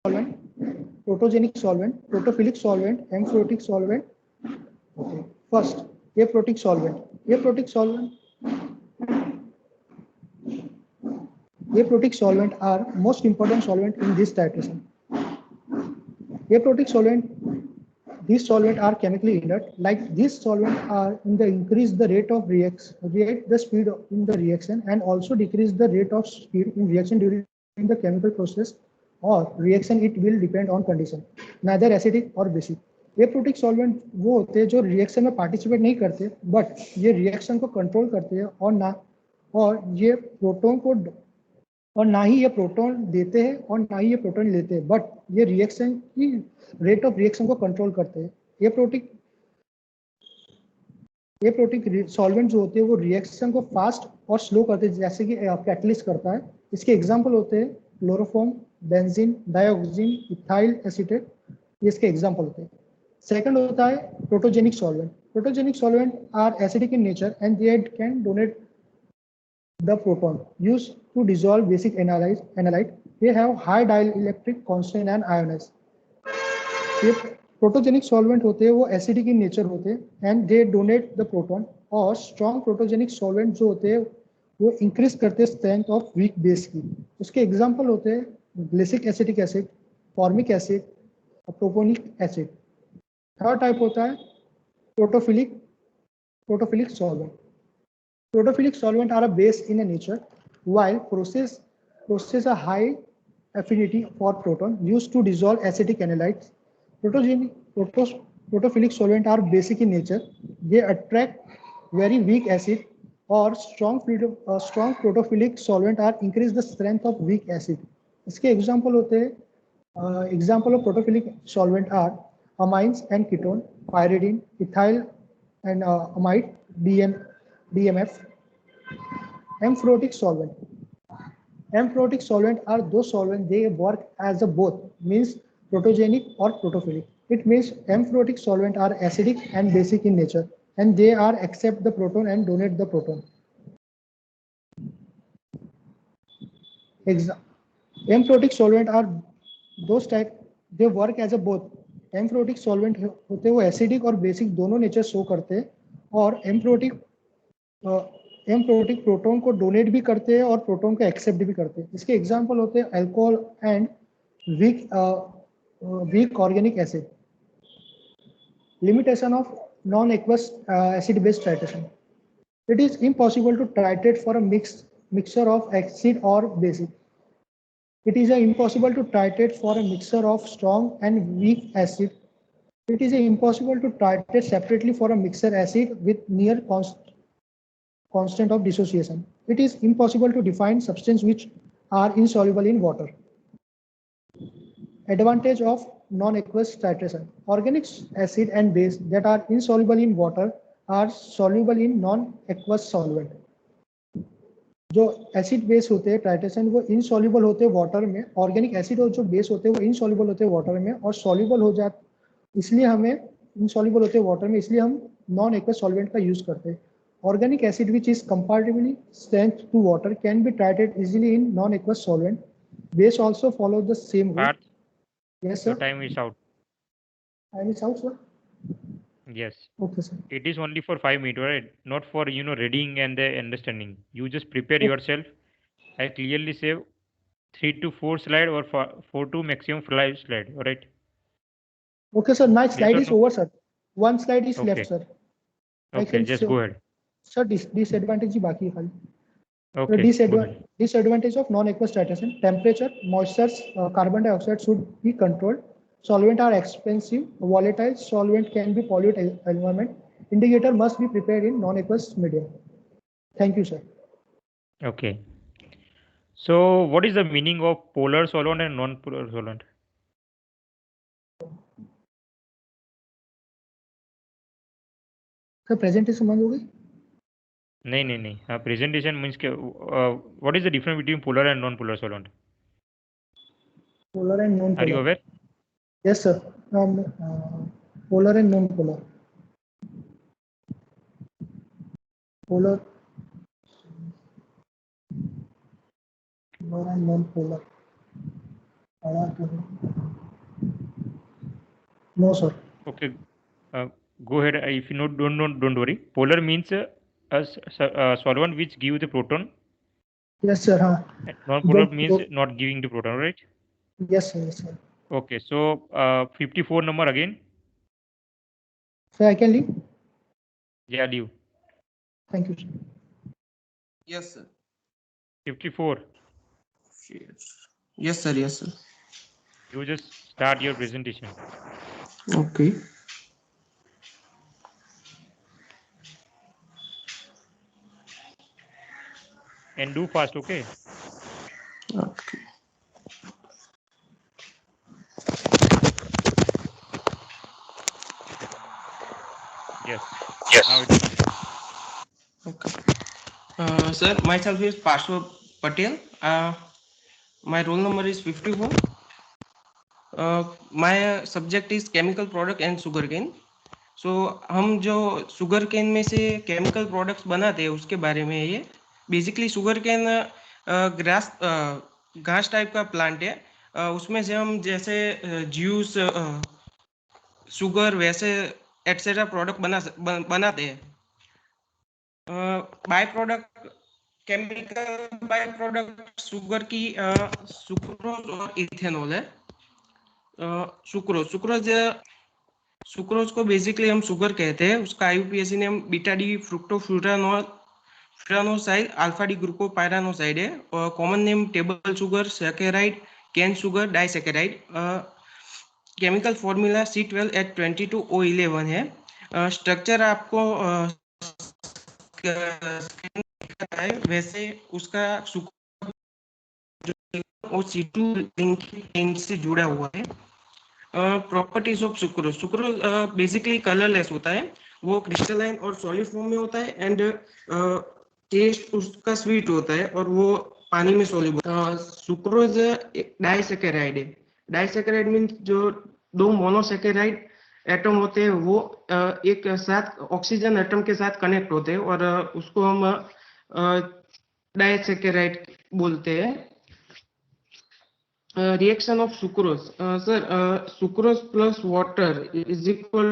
solvent, protogenic solvent, protophilic solvent, amphotic solvent. Okay. First, aprotic solvent. Aprotic solvent. Aprotic solvent are most important solvent in this titration. Aprotic solvent. These solvents are chemically inert. Like these solvents are in the increase the rate of react the speed in the reaction, and also decrease the rate of speed in reaction during the chemical process or reaction. It will depend on condition, neither acidic or basic. Aprotic solvent वो होते हैं जो reaction में participate नहीं करते, but ये reaction को control करते हैं और ये प्रोटॉन को और ना ही ये प्रोटॉन देते हैं और ना ही ये प्रोटॉन लेते हैं, बट ये रिएक्शन की रेट ऑफ रिएक्शन को कंट्रोल करते हैं। एप्रोटिक सॉल्वेंट जो होते हैं वो रिएक्शन को फास्ट और स्लो करते हैं, जैसे कि कैटलिस्ट करता है। इसके एग्जांपल होते हैं chloroform, benzene, dioxin, ethyl acetate, ये इसके एग्जांपल होते हैं। सेकंड होता है protogenic solvent. Protogenic solvent are acidic in nature and they can donate the proton used to dissolve basic analyte. They have high dielectric constant and ionize. ये protogenic solvent होते हैं वो एसिडिक इन नेचर होते हैं and they donate the proton. और strong protogenic solvent जो होते हैं वो इंक्रीज करते हैं स्ट्रेंथ ऑफ वीक बेस की। उसके एग्जांपल होते हैं glacial acetic acid, formic acid, propionic acid. Third type होता है protophilic solvent. Protophilic solvent are a base in nature, while process a high affinity for proton used to dissolve acidic analytes. Protophilic solvent are basic in nature. They attract very weak acid, or strong protophilic solvent are increase the strength of weak acid. इसके example होते हैं example of protophilic solvent are amines and ketone, pyridine, ethyl and amide, DMF. Amphotic solvent. Amphotic solvent are those solvents they work as a both, means protogenic or protophilic. It means amphotic solvent are acidic and basic in nature, and they are accept the proton and donate the proton. Amphotic solvent are those type they work as a both. Amphotic solvent होते हैं वो acidic और basic दोनों nature show करते हैं, और एम्प्रोटिक proton को donate भी करते हैं और प्रोटॉन को एक्सेप्ट भी करते हैं। इसके एग्जांपल होते हैं alcohol and weak organic acid. Limitation of non aqueous acid based titration. It is impossible to titrate for a mixture of acid or basic. It is impossible to titrate for a mixture of strong and weak acid. It is impossible to titrate separately for a mixture acid with near constant of dissociation. It is impossible to define substances which are insoluble in water. Advantage of non-aqueous titration. Organic acid and base that are insoluble in water are soluble in non-aqueous solvent. जो acid base होते हैं titration वो insoluble होते हैं water में, organic acid और जो base होते हैं वो इनसॉल्युबल होते हैं वाटर में और सॉल्युबल हो जाते, इसलिए हमें इनसॉल्युबल होते हैं वाटर में, इसलिए हम नॉन एक्वस सॉल्वेंट का यूज करते हैं। Organic acid which is comparatively strength to water can be titrated easily in non-aqueous solvent. Base also follows the same rule. Yes, sir. The time is out. Time is out, sir. Yes. Okay, sir. It is only for 5 minutes, right? Not for reading and the understanding. You just prepare yourself. I clearly say 3 to 4 slide or 4 to maximum 5 slide. All right. Okay, sir. My slide is over, sir. One slide is left, sir. Okay, just go ahead. Sir, disadvantage ही बाकी है खाली. Okay. Disadvantage of non-aqueous titration. Temperature, moisture, carbon dioxide should be controlled. Solvent are expensive, volatile. Solvent can be pollute environment. Indicator must be prepared in non-aqueous medium. Thank you, sir. Okay. So, what is the meaning of polar solvent and non-polar solvent? Sir, presentation बंद हो गई? नहीं. Presentation means what is the difference between polar and non-polar solvent? Polar and non-polar. Are you aware? Yes, sir. Polar and non-polar. Polar and non-polar. No, sir. Okay, go ahead. If you know, don't worry. Polar means a solvent which give the proton, Yes, sir. हाँ. and non-polar means दो. not giving the proton, right? Yes, sir. Yes, sir. Okay, so 54 number again. So I can leave. Yeah, leave. Thank you, sir. Yes, sir. 54. Yes, sir. Yes, sir. You just start your presentation. Okay. And do fast, okay? Okay. Yes. Yes. Now it's okay. Okay. Sir, myself is Parshva Patel. My roll number is 54. My subject is chemical product and sugar cane. सो हम जो sugar cane में से chemical products बनाते हैं उसके बारे में ये बेसिकली शुगर केन ग्रास घास टाइप का प्लांट है उसमें से हम जैसे जूस शुगर वैसे एटसेट्रा प्रोडक्ट बनाते हैं by product chemical by product sugar की सुक्रोज और इथेनॉल है सुक्रोज सुक्रोज को बेसिकली हम शुगर कहते हैं उसका IUPAC name beta D fructofuranoside alpha D glucopyranoside है और common name table sugar saccharide cane sugar disaccharide chemical formula C12H22O11 है स्ट्रक्चर आपको है वैसे उसका C2 लिंक से जुड़ा हुआ है properties of sucrose sucrose basically colourless होता है वो क्रिस्टलाइन और सॉलिड फॉर्म में होता है एंड टेस्ट उसका स्वीट होता है और वो पानी में सोल्यूबल सुक्रोज डाइसैकेराइड है डाइसैकेराइड मींस जो दो मोनोसैकेराइड एटम होते हैं वो एक साथ ऑक्सीजन एटम के साथ कनेक्ट होते हैं और उसको हम डाइसैकेराइड बोलते हैं reaction of sucrose sir sucrose plus water is equal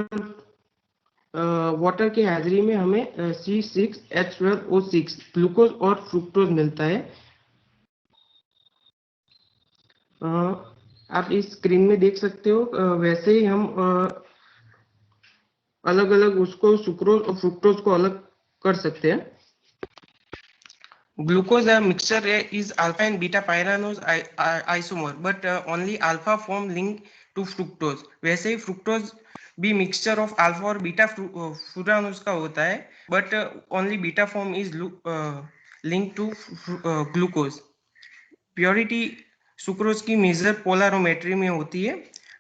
water की हाजिरी में हमें C6H12O6 ग्लूकोज और फ्रुक्टोज मिलता है आप इस स्क्रीन में देख सकते हो वैसे ही हम अलग अलग उसको सुक्रोज और फ्रुक्टोज को अलग कर सकते हैं Glucose mixture is alpha and beta pyranose isomer, but only alpha form linked to fructose. वैसे ही fructose भी mixture of alpha और beta फ्यूरानोज का होता है, but only beta form is linked to glucose. Purity sucrose की measure polarimetry में होती है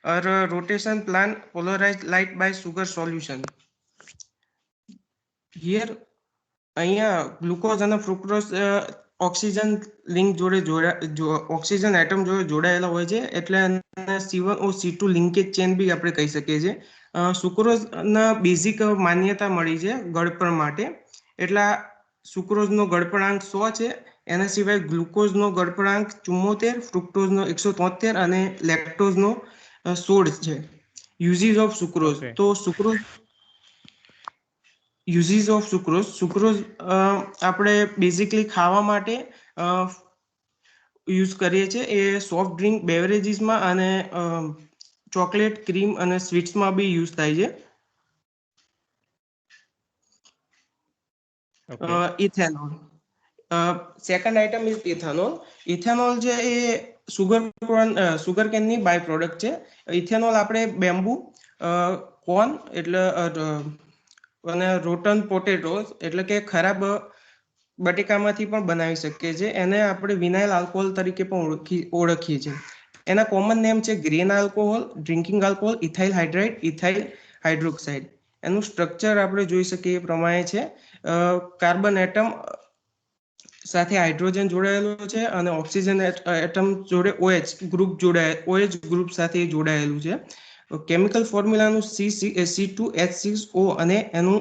और rotation plane polarized light by sugar solution. Here અહીંયા ગ્લુકોઝ અને ફ્રુક્ટોઝ ઓક્સિજન લિંક જોડે ઓક્સિજન એટમ જોડે જોડાયેલા હોય છે એટલે C1O2 લિંકેજ ચેન બી આપણે કહી શકીએ છીએ સુક્રોઝના બેઝિક માન્યતા મળી છે ગળપણ માટે એટલા સુક્રોઝનો ગળપણાંક 100 છે એના સિવાય ગ્લુકોઝનો ગળપણાંક 74 ફ્રુક્ટોઝનો 173 અને લેક્ટોઝનો 16 છે યુઝીસ ઓફ સુક્રોઝ તો sucrose uses of sucrose sucrose આપણે બેઝિકલી ખાવા માટે યુઝ કરીએ છીએ એ સોફ્ટ ડ્રિંક બેવરેજીસમાં અને ચોકલેટ ક્રીમ અને સ્વીટ્સમાં બી યુઝ થાય છે ethanol second item is ethanol ethanol જે એ સુગર કેનની બાય પ્રોડક્ટ છે ઇથેનોલ આપણે બેમ્બુ કોર્ન એટલે અને રોટન પોટેટોઝ એટલે કે ખરાબ બટેકામાંથી પણ બનાવી શકીએ છીએ એને આપણે વિનાઇલ આલ્કોહોલ તરીકે પણ ઓળખીએ છીએ એના કોમન નેમ છે green alcohol drinking alcohol ethyl hydride ethyl hydroxide એનું સ્ટ્રક્ચર આપણે જોઈ શકીએ એ પ્રમાણે છે કાર્બન એટમ સાથે હાઇડ્રોજન જોડાયેલો છે અને ઓક્સિજન એટમ જોડે OH ગ્રુપ સાથે જોડાયેલું છે કેમિકલ ફોર્મ્યુલાનું C2H6O અને એનું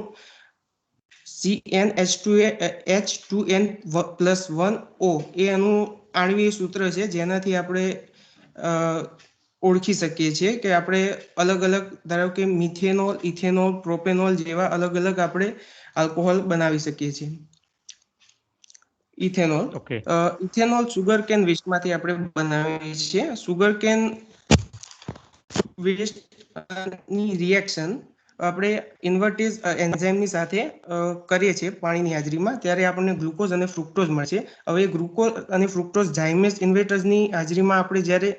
CnH2n+1O એ એનું આણ્વીય સૂત્ર છે જેનાથી આપણે ઓળખી શકીએ છીએ કે આપણે અલગ અલગ ધારો કે મિથેનોલ, ઇથેનોલ, પ્રોપેનોલ જેવા અલગ અલગ આપણે આલ્કોહોલ બનાવી શકીએ છીએ. Ethanol okay ethanol sugar cane વેસ્ટમાંથી આપણે બનાવીએ છીએ. સુગર કેન વેસ્ટ ની રિએક્શન આપણે ઇન્વર્ટેજ એન્ઝાઇમની સાથે કરીએ છીએ પાણીની હાજરીમાં, ત્યારે આપણને ગ્લુકોઝ અને ફ્રુક્ટોઝ મળે છે. હવે ગ્લુકોઝ અને ફ્રુક્ટોઝ ઝાઇમેસ ઇન્વર્ટર્સની હાજરીમાં આપણે જ્યારે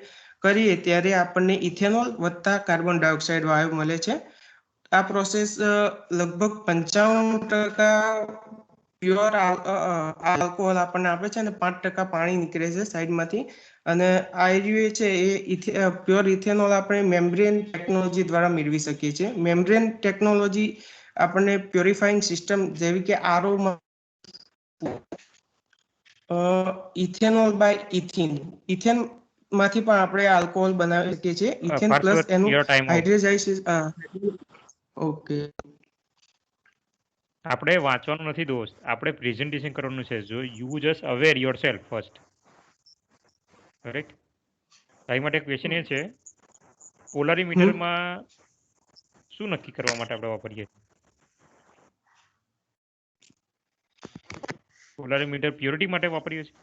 કરીએ ત્યારે આપણને ઇથેનોલ વત્તા કાર્બન ડાયોક્સાઇડ વાયુ મળે છે. આ પ્રોસેસ લગભગ 95% પ્યોર આલ્કોહોલ આપણને આપે છે અને 5% પાણી નીકળે છે સાઈડમાંથી. અને આ એ છે એ પ્યોર ઇથેનોલ આપણે મેમ્બ્રેન ટેકનોલોજી દ્વારા મેળવી શકીએ છીએ. મેમ્બ્રેન ટેકનોલોજી આપણને પ્યોરિફાઈંગ સિસ્ટમ જેવી કે આરઓ ઇથેનોલ બાય ઇથેન માંથી પણ આપણે આલ્કોહોલ બનાવી શકીએ છીએ. ઇથેન પ્લસ એનું યોર ટાઈમ ઓફ. હાઇડ્રેજાઇઝ. ઓકે, આપણે વાંચવાનું નથી દોસ્ત, આપણે પ્રેઝન્ટેશન કરવાનું છે. જો you just aware your self first, correct? તારી માટે ક્વેશ્ચન એ છે, પોલારીમીટરમાં શું નક્કી કરવા માટે આપણે વાપરીએ? પોલારીમીટર પ્યોરિટી માટે વાપરીએ છીએ.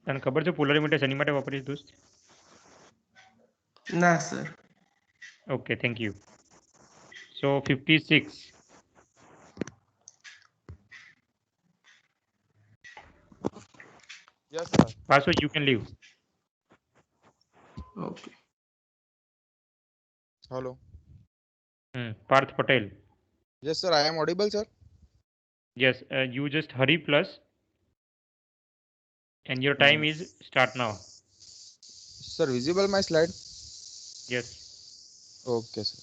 તને ખબર છે પોલારીમીટર શેની માટે વાપરીએ દોસ્ત? ના sir. Okay, thank you. So 56. Yes, sir. Paso, you can leave. Okay. Hello. Parth Patel. Yes, sir. I am audible, sir. Yes, you just hurry plus, and your time is start now. Sir, visible my slide? Yes. Okay, sir.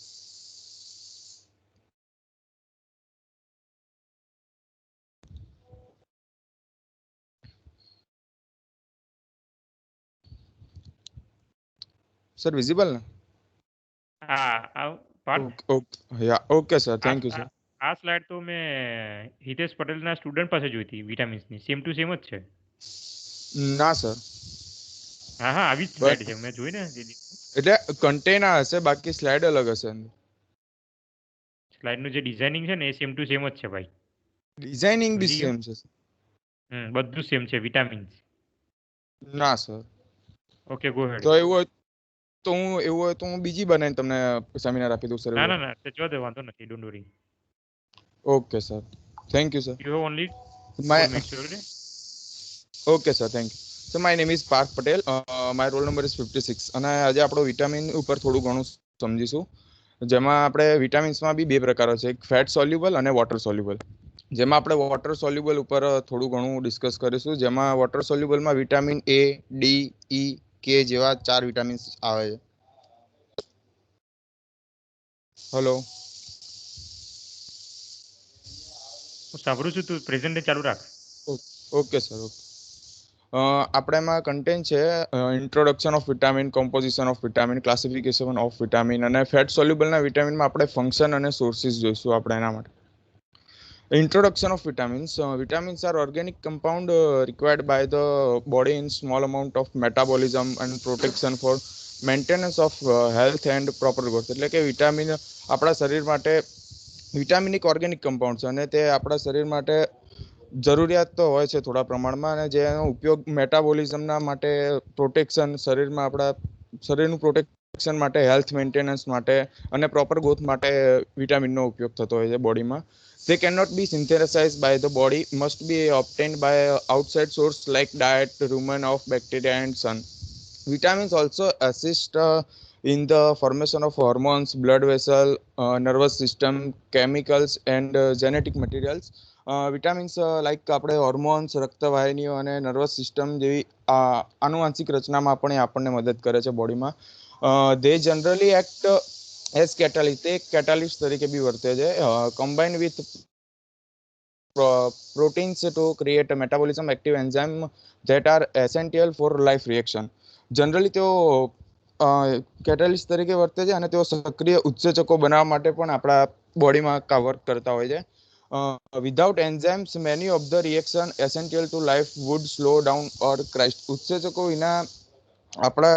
Sir, visible na? Parth. Okay. Yeah. Okay, sir. Thank you, sir. આ slide તો મેં હિતેશ પટેલના student પાસે જોઈ હતી, વિટામિન્સની. Same to same જ છે. ના સર. હા હા, આવી જ સ્લાઇડ છે, મેં જોઈ ને દીદી. એટલે કન્ટેન હશે, બાકી સ્લાઇડ અલગ હશે. સ્લાઇડનું જે ડિઝાઇનિંગ છે ને એ સેમ ટુ સેમ જ છે ભાઈ. ડિઝાઇનિંગ બી સેમ છે. બધું સેમ છે, વિટામિન્સ. ના સર. ઓકે, ગો હેડ. તો એવું હોય તો હું બીજી બનાવીને તમને સેમિનાર આપી દઉં સર. ના ના ના, જવા દે, વાંધો નથી, don't worry. Okay sir, thank you sir. You have only my 4 minutes, okay? Okay sir, thank you. So my name is Parth Patel. My roll number is 56. અને આજે આપણો વિટામિન ઉપર થોડું ઘણું સમજીશું. જેમાં આપણે વિટામિન્સમાં બી બે પ્રકારો છે, એક ફેટ સોલ્યુબલ અને વોટર સોલ્યુબલ. જેમાં આપણે વોટર સોલ્યુબલ ઉપર થોડું ઘણું ડિસ્કસ કરીશું. જેમાં વોટર સોલ્યુબલમાં વિટામિન એ, ડી, ઈ, કે જેવા 4 વિટામિન્સ આવે છે. હેલો, હું સાંભળું છું, તું પ્રેઝન્ટેશન ચાલુ રાખ. Okay sir. ઓકે. આપણે એમાં કન્ટેન્ટ છે introduction of vitamin, composition of vitamin, classification of vitamin, અને ફેટ સોલ્યુબલના વિટામિનમાં આપણે ફંક્શન અને સોર્સિસ જોઈશું આપણે એના માટે. Introduction of vitamins. Vitamins are organic compound required by the body in small amount of metabolism and protection for maintenance of health and proper growth. એટલે કે vitamin આપણા શરીર માટે વિટામિન એક ઓર્ગેનિક કમ્પાઉન્ડ છે અને તે આપણા શરીર માટે જરૂરિયાત તો હોય છે થોડા પ્રમાણમાં, અને જેનો ઉપયોગ મેટાબોલિઝમના માટે, પ્રોટેક્શન, શરીરમાં આપણા શરીરનું પ્રોટેક્શન માટે, હેલ્થ મેન્ટેનન્સ માટે અને પ્રોપર ગ્રોથ માટે વિટામિનનો ઉપયોગ થતો હોય છે બોડીમાં. They cannot be synthesized by the body, must be obtained by outside source like diet, rumen of bacteria and sun. Vitamins also assist in the formation of hormones, blood vessel, nervous system, chemicals and genetic materials. Vitamins like આપણે hormones, રક્તવાહિનીઓ અને nervous system જેવી આનુવંશિક રચનામાં પણ આપણને મદદ કરે છે બોડીમાં. દે જનરલી એક્ટ એઝ કેટાલિસ્ટ, એક કેટાલિસ્ટ તરીકે બી વર્તે છે. Combined with proteins to create a metabolism active enzyme that are essential for life reaction. Generally તેઓ કેટાલિસ્ટ તરીકે વર્તે છે અને તેઓ સક્રિય ઉત્સેચકો બનાવવા માટે પણ આપણા બોડીમાં વર્ક કરતા હોય છે. Without enzymes, many of the reaction essential to life would slow down or crash. ઉત્સેચકો વિના આપણા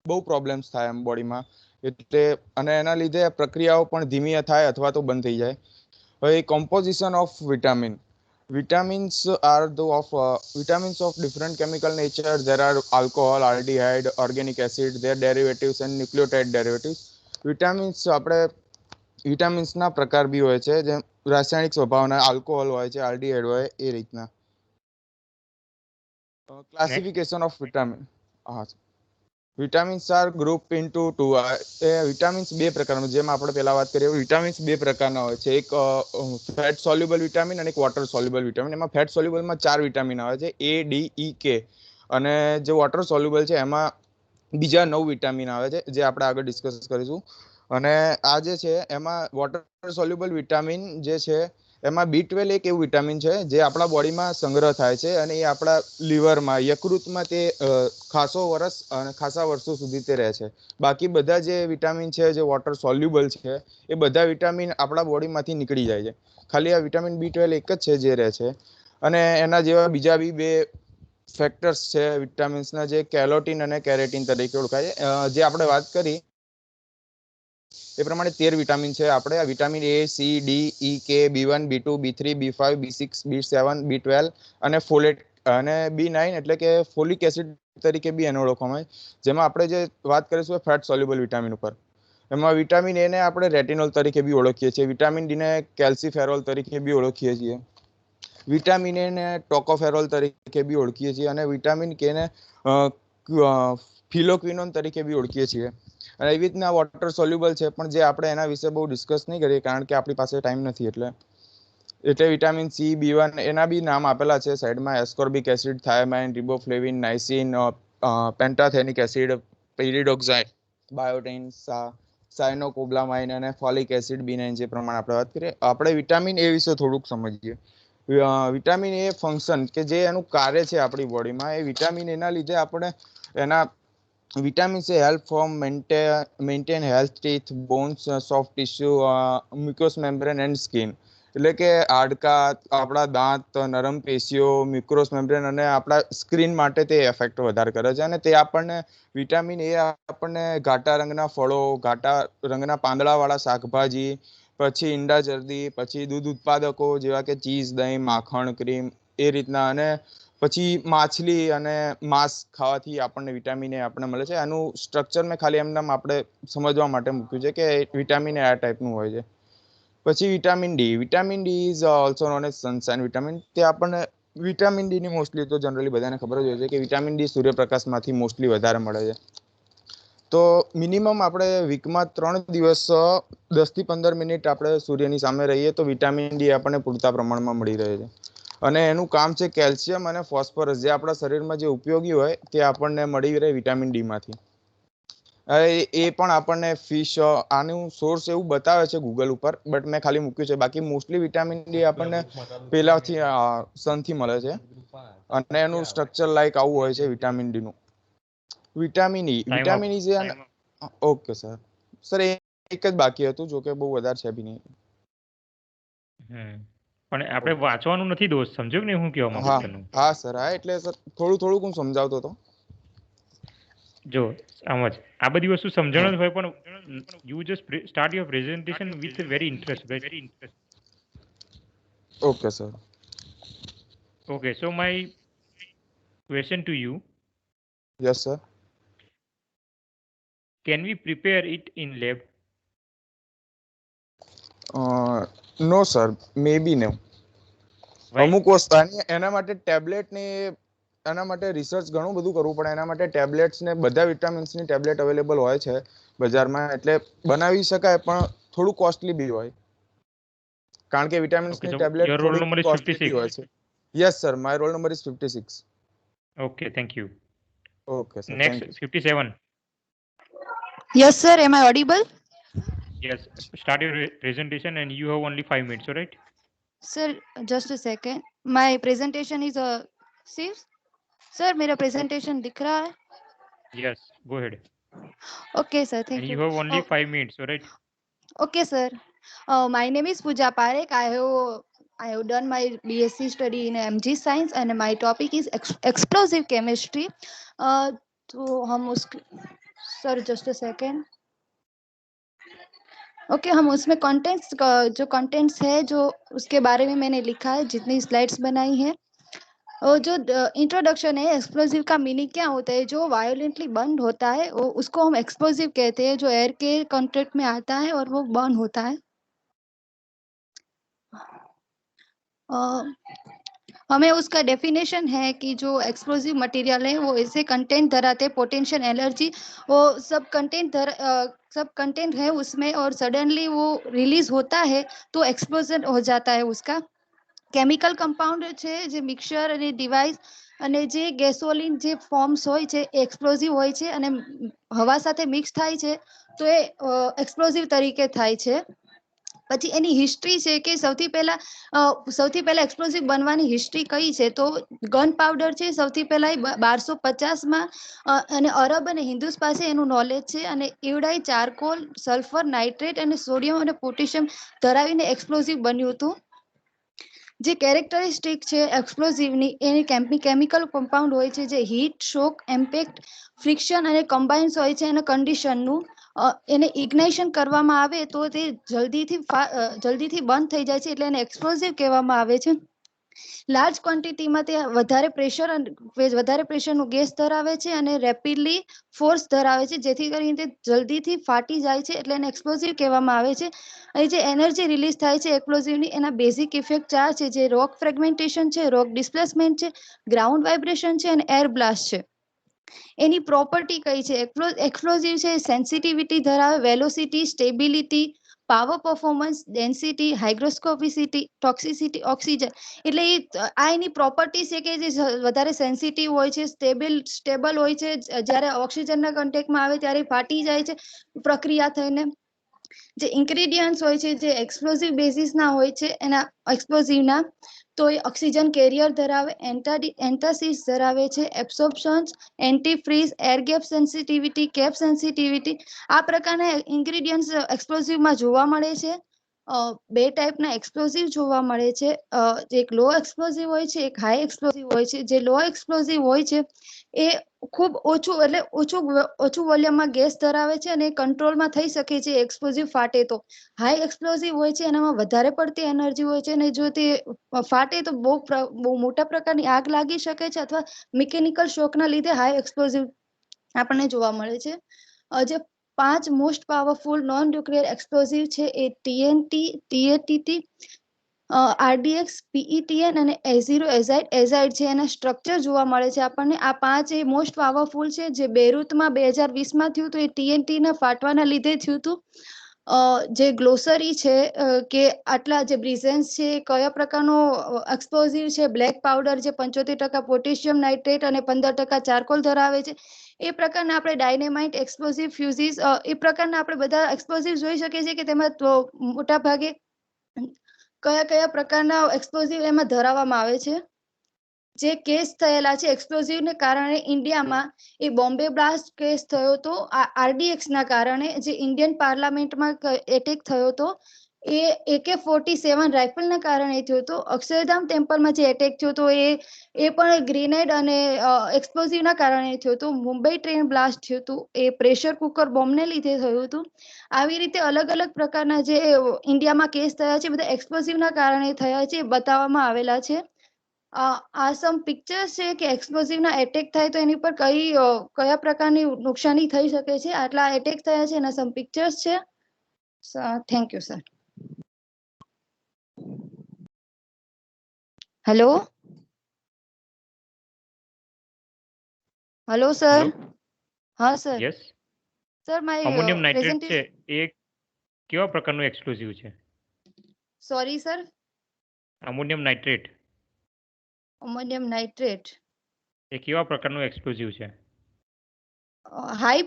બહુ પ્રોબ્લેમ્સ થાય એમ બોડીમાં, એટલે અને એના લીધે પ્રક્રિયાઓ પણ ધીમી થાય અથવા તો બંધ થઈ જાય. હવે composition of vitamin. Vitamins are vitamins of different chemical nature. There are alcohol, aldehyde, organic acid, their derivatives and nucleotide derivatives. આપણે વિટામિન્સના પ્રકાર બી હોય છે, જેમ રાસાયણિક સ્વભાવના, આલ્કોહોલ હોય છે, આલ્ડીહાઇડ હોય એ રીતના. Classification of vitamin. હા, vitamins are group into two. Vitamins બે પ્રકારના, જેમ આપણે પહેલા વાત કરીએ, વિટામિન્સ બે પ્રકારના હોય છે. એક ફેટ સોલ્યુબલ વિટામિન અને એક વોટર સોલ્યુબલ વિટામિન. એમાં ફેટ સોલ્યુબલમાં 4 વિટામિન આવે છે, A, D, E, K. અને જે વોટર સોલ્યુબલ છે એમાં બીજા 9 વિટામિન આવે છે, જે આપણે આગળ ડિસ્કસ કરીશું. અને આ જે છે એમાં વોટર સોલ્યુબલ વિટામિન જે છે એમાં B12 એક એવું વિટામિન છે જે આપણા બોડીમાં સંગ્રહ થાય છે અને એ આપણા લીવરમાં, યકૃતમાં તે ખાસા વર્ષો સુધી તે રહે છે. બાકી બધા જે વિટામિન છે જે વોટર સોલ્યુબલ છે એ બધા વિટામિન આપણા બોડીમાંથી નીકળી જાય છે. ખાલી આ વિટામિન B12 એક જ છે જે રહે છે. અને એના જેવા બીજા બી બે ફેક્ટર્સ છે વિટામિન્સના, જે કેલોટીન અને કેરેટીન તરીકે ઓળખાય છે. જે આપણે વાત કરી એ પ્રમાણે 13 વિટામિન છે. આપણે આ vitamin A, C, D, E, K, B1, B2, B3, B5, B6, B7, B12 અને ફોલેટ અને B9 એટલે કે ફોલિક એસિડ તરીકે બી એને ઓળખવામાં આવે. જેમાં આપણે જે વાત કરીશું ફેટ સોલ્યુબલ વિટામિન ઉપર, એમાં વિટામિન A ને આપણે રેટિનોલ તરીકે બી ઓળખીએ છીએ, વિટામિન D ને કેલ્સીફેરોલ તરીકે બી ઓળખીએ છીએ, વિટામિન A ને ટોકોફેરોલ તરીકે બી ઓળખીએ છીએ અને વિટામિન K ને ફિલોક્વિનોન તરીકે બી ઓળખીએ છીએ. અને એવી રીતના વોટર સોલ્યુબલ છે, પણ જે આપણે એના વિશે બહુ ડિસ્કસ નહીં કરીએ કારણ કે આપણી પાસે ટાઈમ નથી. એટલે વિટામિન C, B1 એના બી નામ આપેલા છે સાઈડમાં: એસ્કોર્બિક એસિડ, થાયમાઇન, રિબોફ્લેવિન, નાઇસિન, પેન્ટાથેનિક એસિડ, પેરિડોક્સાઇડ, બાયોટિન, સાયનોકોબ્લામાઇન અને ફોલિક એસિડ B9, જે પ્રમાણે આપણે વાત કરીએ. આપણે વિટામિન A વિશે થોડુંક સમજીએ. વિટામિન A ફંક્શન કે જે એનું કાર્ય છે આપણી બોડીમાં, એ વિટામિન એના લીધે આપણે એના vitamins A help form maintain health, teeth, bones, soft tissue, mucous membrane and skin. એટલે કે હાડકા, આપણા દાંત, નરમ પેશીઓ, મ્યુકોસ મેમ્બ્રેન અને આપણા સ્કિન માટે તે એફેક્ટ વધારે કરે છે. અને તે આપણને વિટામિન A આપણને ઘાટા રંગના ફળો, ઘાટા રંગના પાંદડાવાળા શાકભાજી, પછી ઈંડા જરદી, પછી દૂધ ઉત્પાદકો જેવા કે ચીઝ, દહીં, માખણ, ક્રીમ એ રીતના, અને પછી માછલી અને માંસ ખાવાથી આપણને વિટામિન A આપણને મળે છે. આનું સ્ટ્રક્ચર મેં ખાલી એમનામ આપણે સમજવા માટે મૂક્યું છે કે વિટામિન A આ ટાઈપનું હોય છે. પછી vitamin D. Vitamin D is also known as sunshine vitamin. તે આપણને વિટામિન ડી ની મોસ્ટલી તો જનરલી બધાને ખબર જ હોય છે કે વિટામિન D સૂર્યપ્રકાશમાંથી મોસ્ટલી વધારે મળે છે. તો મિનિમમ આપણે વીકમાં 3 દિવસ 10 થી 15 મિનિટ આપણે સૂર્યની સામે રહીએ તો વિટામિન D આપણને પૂરતા પ્રમાણમાં મળી રહે છે. અને એનું કામ છે કેલ્શિયમ અને ફોસ્ફરસ, જે આપણા શરીરમાં જે ઉપયોગી હોય તે આપણને મળી રહે વિટામિન D માંથી. એ પણ આપણને ફિશ, આનું સોર્સ એવું બતાવે છે ગૂગલ ઉપર, બટ મેં ખાલી મૂક્યું છે. બાકી મોસ્ટલી વિટામિન D આપણને પેલાથી સનથી મળે છે અને એનું સ્ટ્રક્ચર લાઈક આવું હોય છે વિટામિન D નું. Vitamin E. વિટામિન E છે. Okay sir. સર એક જ બાકી હતું, જો કે બહુ વધારે છે બી નહીં. પણ આપણે વાંચવાનું નથી દોસ્ત, સમજ્યો ને હું કહેવા માંગુ છું? હા સર, હા એટલે સર થોડું હું સમજાવતો હતો. જો સમજ, આ બધી વસ્તુ સમજણ જ હોય, પણ you just start your presentation with very interest, right? Okay sir. Okay, so my question to you: Yes sir. can we prepare it in lab? No sir, maybe no. Why? અમુક વસ્તુ એના માટે ટેબ્લેટ ને એના માટે research ઘણું બધું કરવું પડે. એના માટે ટેબ્લેટ્સ ને બધા વિટામિન્સ ની ટેબ્લેટ અવેલેબલ હોય છે બજારમાં, એટલે બનાવી શકાય, પણ થોડું કોસ્ટલી બી હોય, કારણ કે વિટામિન્સ Okay, ની so tablet your roll number થોડી is કોસ્ટલી બી હોય 56. છે. Yes sir, my roll number is 56. Okay, thank you. Okay sir, Next, thank you. 57. Yes, sir. Am I audible? Yes, start your presentation and you have only 5 minutes, all right? Sir, just a second. My presentation is see? Sir, मेरा presentation दिख रहा है? Yes, go ahead. Okay, sir. And Thank you you. have only 5 minutes, all right? Okay, sir. My name is Pooja Parekh. I have done my BSc study in MG Science, and my topic is explosive chemistry. तो हम उस sir just a second okay हम उसमें contents जो contents है जो उसके बारे में मैंने लिखा है, जितनी स्लाइड्स बनाई है। और जो इंट्रोडक्शन है, एक्सप्लोसिव का मीनिंग क्या होता है? जो वायोलेंटली बर्न होता है वो उसको हम एक्सप्लोसिव कहते हैं, जो एयर के कॉन्टेक्ट में आता है और वो बर्न होता है। हमें उसका डेफिनेशन है कि जो एक्सप्लोसिव मटेरियल है वो ऐसे कंटेंट धराते, पोटेंशियल एनर्जी वो सब कंटेंट है उसमें, और सडनली वो रिलीज होता है तो एक्सप्लोजन हो जाता है उसका। કેમિકલ કમ્પાઉન્ડ છે જે મિક્સચર અને ડિવાઇસ અને જે ગેસોલિન જે ફોર્મ્સ હોય છે એ એક્સપ્લોઝિવ હોય છે અને હવા સાથે મિક્સ થાય છે તો એ એક્સપ્લોઝિવ તરીકે થાય છે। પછી એની હિસ્ટ્રી છે કે સૌથી પહેલા એક્સપ્લોઝિવ બનવાની હિસ્ટ્રી કઈ છે? તો ગન પાવડર છે સૌથી પહેલા 1250માં, અને અરબ અને હિન્દુસ પાસે એનું નોલેજ છે, અને ઇવડાઈ, ચારકોલ, સલ્ફર, નાઇટ્રેટ અને સોડિયમ અને પોટેશિયમ ધરાવીને એક્સપ્લોઝિવ બન્યું હતું। જે કેરેક્ટરિસ્ટિક છે એક્સપ્લોઝિવની, એની કેમિકલ કમ્પાઉન્ડ હોય છે જે હીટ, શોક, ઇમ્પેક્ટ, ફ્રિક્શન અને કમ્બાઇન્સ હોય છે એના કન્ડિશનનું। એને ઇગ્નાઇશન કરવામાં આવે તો તે જલ્દીથી બંધ થઈ જાય છે, એટલે એને એક્સપ્લોઝિવ કહેવામાં આવે છે। લાર્જ ક્વોન્ટિટીમાં તે વધારે પ્રેશરનું ગેસ ધરાવે છે અને રેપિડલી ફોર્સ ધરાવે છે, જેથી કરીને તે જલ્દીથી ફાટી જાય છે, એટલે એને એક્સપ્લોઝિવ કહેવામાં આવે છે। અહીં જે એનર્જી રિલીઝ થાય છે એક્સપ્લોઝિવની, એના બેઝિક ઇફેક્ટ 4 છે, જે રોક ફ્રેગમેન્ટેશન છે, રોક ડિસ્પ્લેસમેન્ટ છે, ગ્રાઉન્ડ વાઇબ્રેશન છે અને એર બ્લાસ્ટ છે। એની પ્રોપર્ટી કઈ છે? એક્સપ્લોઝિવ છે સેન્સિટિવિટી ધરાવે, velocity, stability, power performance, density, hygroscopicity, toxicity, oxygen, એટલે આ એની પ્રોપર્ટી છે કે જે વધારે સેન્સિટિવ હોય છે, સ્ટેબલ હોય છે, જ્યારે ઓક્સિજનના કન્ટેક્ટમાં આવે ત્યારે ફાટી જાય છે પ્રક્રિયા થઈને। જે ઇન્ગ્રેડિયન્ટ્સ હોય છે જે એક્સપ્લોઝિવ બેઝિસના હોય છે એના એક્સપ્લોઝિવના, તો એ ઓક્સિજન કેરિયર ધરાવે, એન્ટાસિસ ધરાવે છે, absorptions, antifreeze, air gap sensitivity, cap sensitivity, આ પ્રકારના ઇન્ગ્રેડિયન્ટ્સ એક્સપ્લોઝિવમાં જોવા મળે છે। બે ટાઈપના એક્સપ્લોઝિવ જોવા મળે છે, એક લો એક્સપ્લોઝિવ હોય છે, એક હાઈ એક્સપ્લોઝિવ હોય છે। જે લો એક્સપ્લોઝિવ હોય છે એ ખૂબ ઓછું વોલ્યુમમાં ગેસ ધરાવે છે અને કંટ્રોલમાં થઈ શકે છે એક્સપ્લોઝિવ ફાટે તો। હાઈ એક્સપ્લોઝિવ હોય છે એનામાં વધારે પડતી એનર્જી હોય છે, અને જો તે ફાટે તો બહુ મોટા પ્રકારની આગ લાગી શકે છે, અથવા મિકેનિકલ શોકના લીધે હાઈ એક્સપ્લોઝિવ આપણને જોવા મળે છે। જે 5 most powerful non nuclear explosive છે એ TNT, TATT, RDX, PETN અને A0 એઝાઇડ છે। એના સ્ટ્રક્ચર જોવા મળે છે આપણને। આ 5 એ મોસ્ટ પાવરફુલ છે। જે બેરુતમાં 2020માં થયું હતું એ TNTના ફાટવાના લીધે થયું હતું। જે ગ્લોસરી છે કે આટલા જે બ્રિઝન્સ છે કયા પ્રકારનો એક્સપ્લોઝિવ છે, બ્લેક પાવડર જે 75% પોટેશિયમ નાઇટ્રેટ અને 15% ચારકોલ ધરાવે છે, એ પ્રકારના આપણે ડાયનેમાઇટ, એક્સપ્લોઝિવ ફ્યુઝિસ, એ પ્રકારના આપણે બધા એક્સપ્લોઝિવ જોઈ શકીએ છીએ કે તેમાં મોટા ભાગે કયા પ્રકારના એક્સપ્લોઝિવ એમાં ધરાવવામાં આવે છે। જે કેસ થયેલા છે એક્સપ્લોઝિવને કારણે ઇન્ડિયામાં, એ બોમ્બે બ્લાસ્ટ કેસ થયો હતો RDXના કારણે, જે ઇન્ડિયન પાર્લામેન્ટમાં એટેક થયો હતો, એ AK-47 રાઇફલના કારણે થયો હતો। અક્ષરધામ ટેમ્પલમાં જે એટેક થયો હતો એ પણ ગ્રેનેડ અને એક્સપ્લોઝિવના કારણે થયો હતો। મુંબઈ ટ્રેન બ્લાસ્ટ થયું હતું એ પ્રેશર કુકર બોમ્બને લીધે થયું હતું। આવી રીતે અલગ અલગ પ્રકારના જે ઇન્ડિયામાં કેસ થયા છે બધા એક્સપ્લોઝિવના કારણે થયા છે, બતાવવામાં આવેલા છે। આ સમ પિક્ચર્સ છે કે એક્સપ્લોઝિવના એટેક થાય તો એની પર કયા પ્રકારની નુકસાની થઈ શકે છે, આટલા એટેક થયા છે એના સમ પિક્ચર્સ છે। Thank you sir. Hello sir. Hello? હા sir. Yes? Sir my ammonium nitrate છે પ્રેઝન્ટેશન, એ કેવા પ્રકારનું એક્સપ્લોઝિવ છે? Sorry sir, ammonium nitrate ammonium nitrate એ કેવા પ્રકારનું એક્સપ્લોઝિવ છે? હાઈ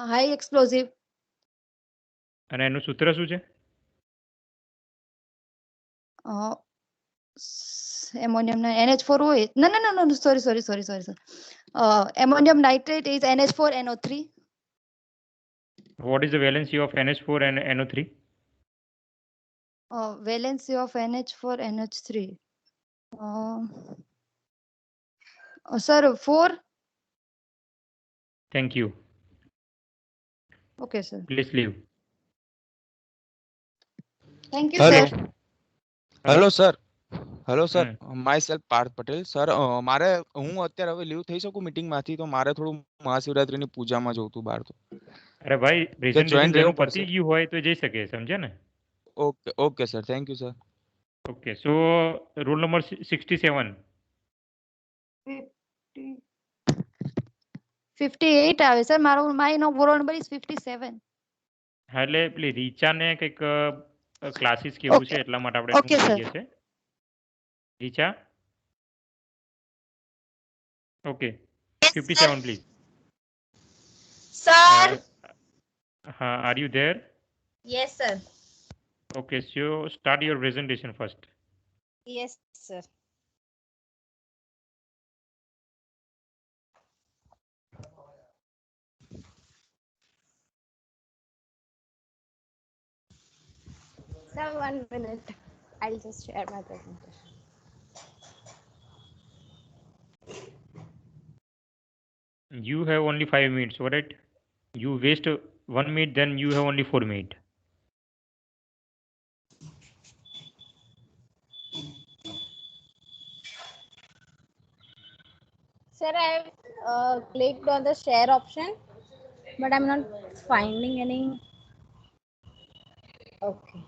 હાઈ એક્સપ્લોઝિવ, અને એનું સૂત્ર શું છે? એમોનિયમ ના NH4 હોય, ના sorry sir, Ammonium nitrate is NH4NO3. What is the valency of NH4 and NO3? Valency of NH4NH3. Sir, 4. Thank you. Okay, sir. Please leave. Thank you, hello sir. Hello sir hello sir hmm. Myself Parth Patel sir મારે હું અત્યારે હવે leave થઈ શકું મીટિંગમાંથી તો મારે થોડું મહાશિવરાત્રીની પૂજામાં જવું હતું બહાર તો અરે ભાઈ કે જોઈન પ્રેઝન્ટેશન રહેવું જેનું પડશે પતી ગયું હોય તો જઈ શકે, સમજે ને? Okay okay sir thank you sir okay, so roll number 67. 58 આવે સર. મારો રોલ નંબર ઇઝ 57. હા, એટલે પેલી રીચાને કંઈક ક્લાસીસ કેવું છે એટલા માટે આપણે ઓકે ટૂંક સર. લઈએ છે. Richa, okay, 57 please. Sir. હા, are you there? Yes, sir. Okay, so start your presentation first. Yes, sir. Sir, 1 minute. I'll just share my presentation. You have only 5 minutes, alright? You waste 1 minute, then you have only 4 minutes. Sir, I've clicked on the share option, but I'm not finding any. Okay.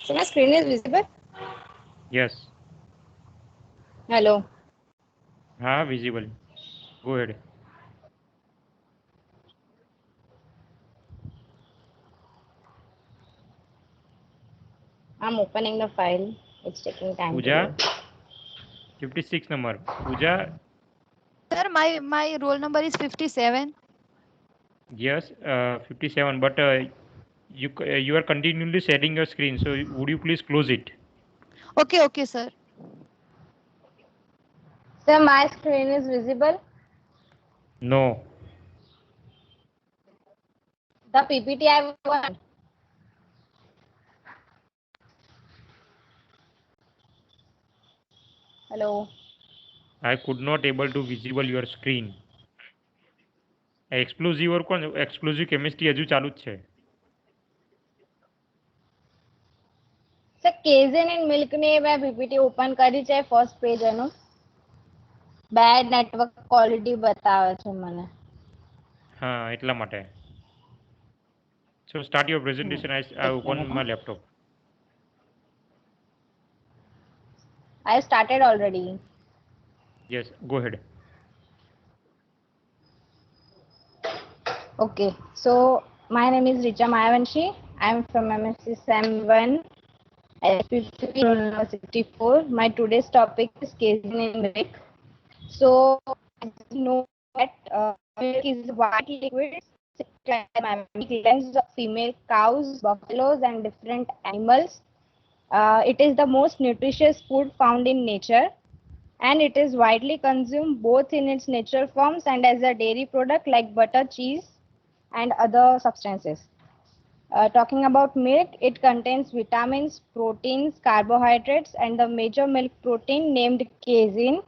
So my screen is visible. Yes. Hello. હા, visible. Go ahead. I'm opening the file. It's taking time. Pooja, 56 number. Pooja, Sir, my roll number is 57. yes, 57. But you are continually sharing your screen. So would you please close it? Okay, sir. Sir, my screen is visible. No. The PPT I want. Hello. I could not able to visible your screen. Exclusive or કોણ exclusive chemistry હજુ ચાલુ જ છે. Sir કેઝિન and milk ની મેં PPT open કરી છે first page એનું બેડ નેટવર્ક ક્વોલિટી બતાવે છે મને. હા, એટલા માટે. So start your presentation. I open my laptop. I started already. Yes, go ahead. Okay, so my name is Richa Mayavanshi. I'm from MSc SEM1 Analytical. My today's topic is casein in milk. So as you know that milk is a white liquid lens of female cows, buffaloes, and different animals. It is the most nutritious food found in nature, and it is widely consumed both in its natural forms and as a dairy product like butter, cheese, and other substances. Talking about milk, it contains vitamins, proteins, carbohydrates, and the major milk protein named casein.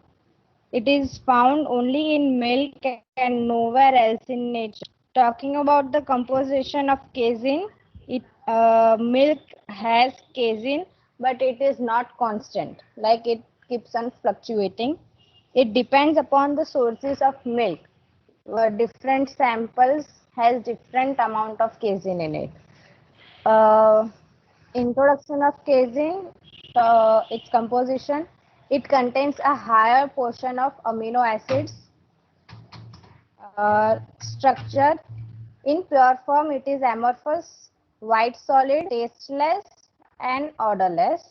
It is found only in milk and nowhere else in nature. Talking about the composition of casein, milk has casein, but it is not constant. Like it keeps on fluctuating. It depends upon the sources of milk. Different samples has different amount of casein in it. Introduction of casein, its composition. It contains a higher portion of amino acids. Structure, in pure form it is amorphous, white solid, tasteless and odorless.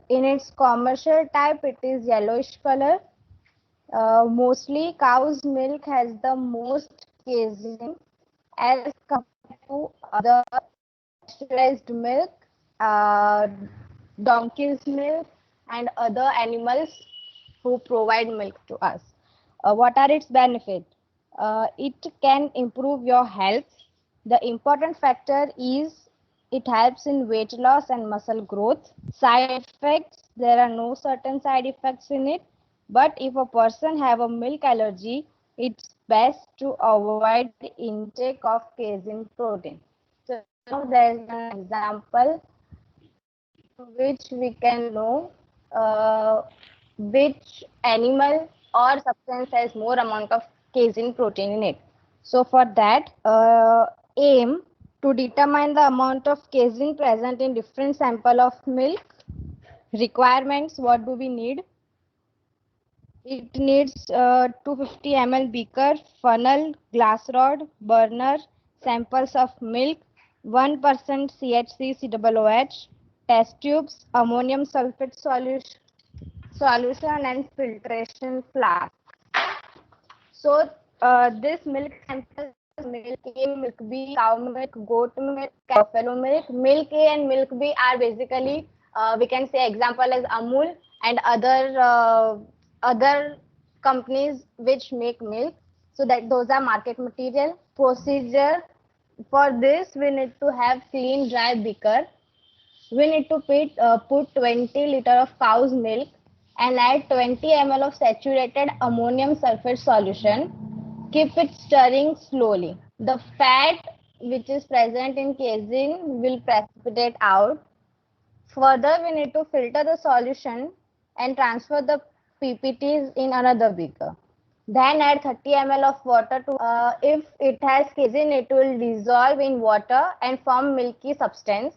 In its commercial type it is yellowish color. Mostly cow's milk has the most casein as compared to other pasteurized milk, donkey's milk, and other animals who provide milk to us. What are its benefits? It can improve your health. The important factor is it helps in weight loss and muscle growth. Side effects, there are no certain side effects in it, but if a person have a milk allergy, it's best to avoid intake of casein protein. So now there is an example which we can know which animal or substance has more amount of casein protein in it. So for that, aim to determine the amount of casein present in different sample of milk. Requirements, what do we need? It needs 250 ml beaker, funnel, glass rod, burner, samples of milk, 1% CHC COOH, test tubes, ammonium sulfate solution and filtration flask. So this milk sample, milk A, milk B, cow milk, goat milk, buffalo milk. Milk A and milk B are basically we can say example as Amul and other companies which make milk. So that those are market material. Procedure for this, we need to have clean dry beaker. We need to put 20 liter of cow's milk and add 20 ml of saturated ammonium sulfate solution. Keep it stirring slowly. The fat which is present in casein will precipitate out. Further, we need to filter the solution and transfer the PPTs in another beaker. Then add 30 ml of water to, if it has casein, it will dissolve in water and form milky substance,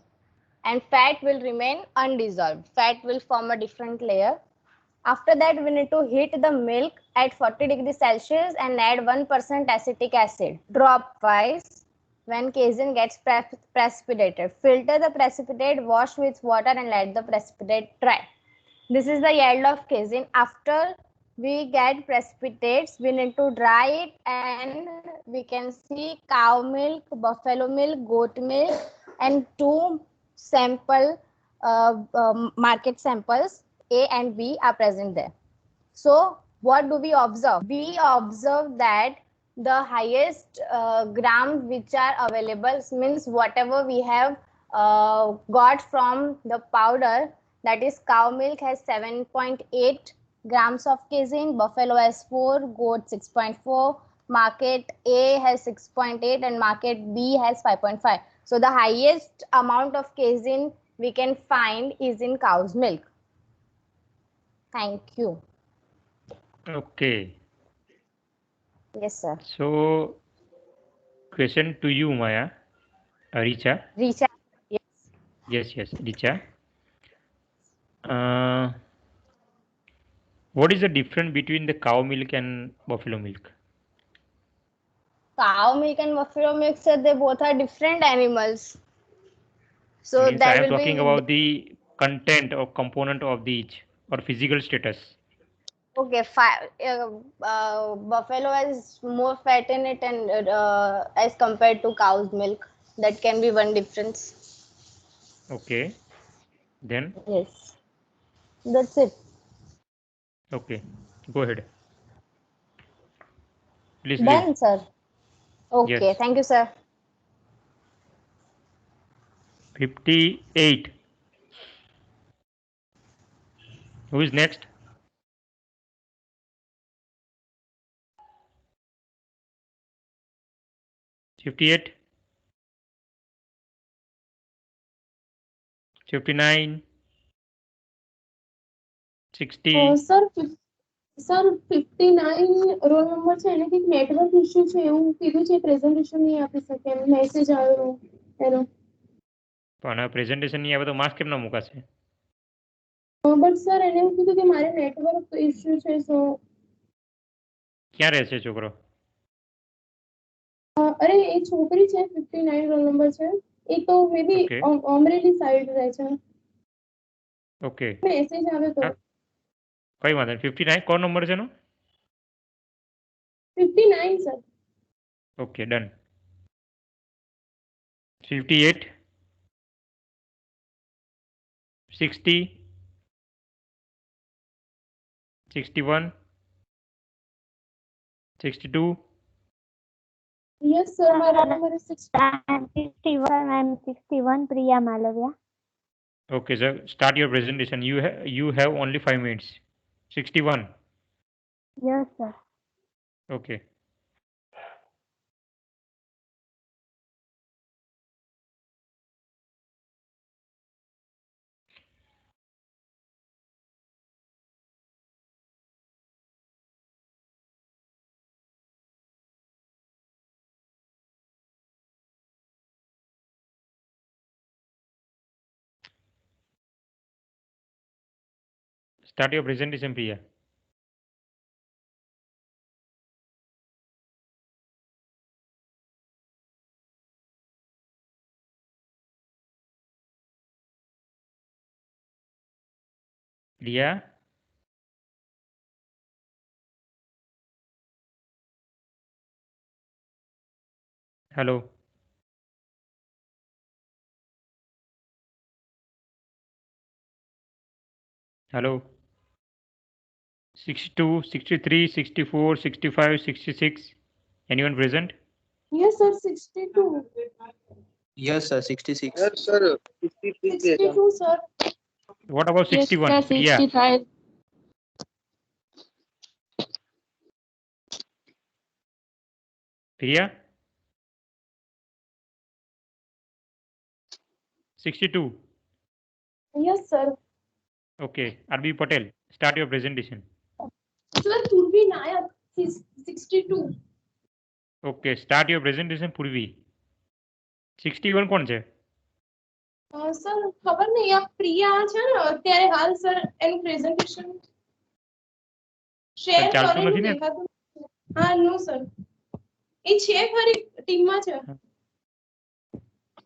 and fat will remain undissolved. Fat will form a different layer. After that, we need to heat the milk at 40 degrees Celsius and add 1% acetic acid, drop wise. When casein gets precipitated, filter the precipitate, wash with water and let the precipitate dry. This is the yield of casein. After we get precipitates, we need to dry it, and we can see cow milk, buffalo milk, goat milk, and two sample market samples A and B are present there. So what do we observe? We observe that the highest grams which are available, means whatever we have got from the powder, that is cow milk has 7.8 grams of casein, buffalo has 4, goat 6.4, market A has 6.8 and market B has 5.5. So the highest amount of casein we can find is in cow's milk. Thank you. Okay. Yes, sir. So, question to you, Maya. Richa. Richa. Yes. Yes, Richa. What is the difference between the cow milk and buffalo milk? Cow milk and buffalo milk, sir, they both are different animals. So Means I that am will talking be about the content or component of the each or physical status. okay. Buffalo has more fat in it, and as compared to cow's milk, that can be one difference. Okay. Then? Yes, that's it. Okay. Go ahead. Please Done, leave. sir. Okay, Yes. thank you, sir. 58. Who is next? $58, 59, 60. Sir 59 roll number છે એને કંઈક network issue છે એવું કીધું છે, presentation નહીં આપી શકે એમ મેસેજ આવ્યો એનો. પણ પ્રેઝન્ટેશન નહીં આવે તો માર્ક્સ કેમ ના મુકાશે? બટ સર એને એવું કીધું કે મારે નેટવર્ક ઇશ્યુ છે. સો ક્યાં રહે છે છોકરો? અરે એ છોકરી છે 59 રોલ નંબર છે, એ તો મે બી Okay. અમરેલી સાઈડ રહે છે. ઓકે. મેસેજ આવે તો કઈ વાંધો નહીં. 59 કોણ નંબર છે એનો? 59 sir. Okay, done. 58, 60, 61, 62. Yes, sir. My roll number is 60. I'm 61. I'm 61. Priya Malavya. Okay, sir. Start your presentation. You have only 5 minutes. 61. Yes, sir. Okay. Start your presentation, Priya. Priya. Hello. Hello. 62, 63, 64, 65, 66. Anyone present? Yes, sir. 62. Yes, sir. 66. Yes, sir. 62, sir. What about Yes, 61? sir, Priya. 65. Priya. 62. Yes, sir. Okay. RB Patel. Start your presentation. Sir, Purvi Nayak, 62. Okay. Start your presentation, Purvi. 61 કોણ છે? Sir ખબર નહીં આ પ્રિયા છે ને અત્યારે હાલ sir એનું પ્રેઝન્ટેશન શેર ચાલતું કરેલું નથી ને? દેખાતું હા નો સર એ છે ખરી ટીમમાં છે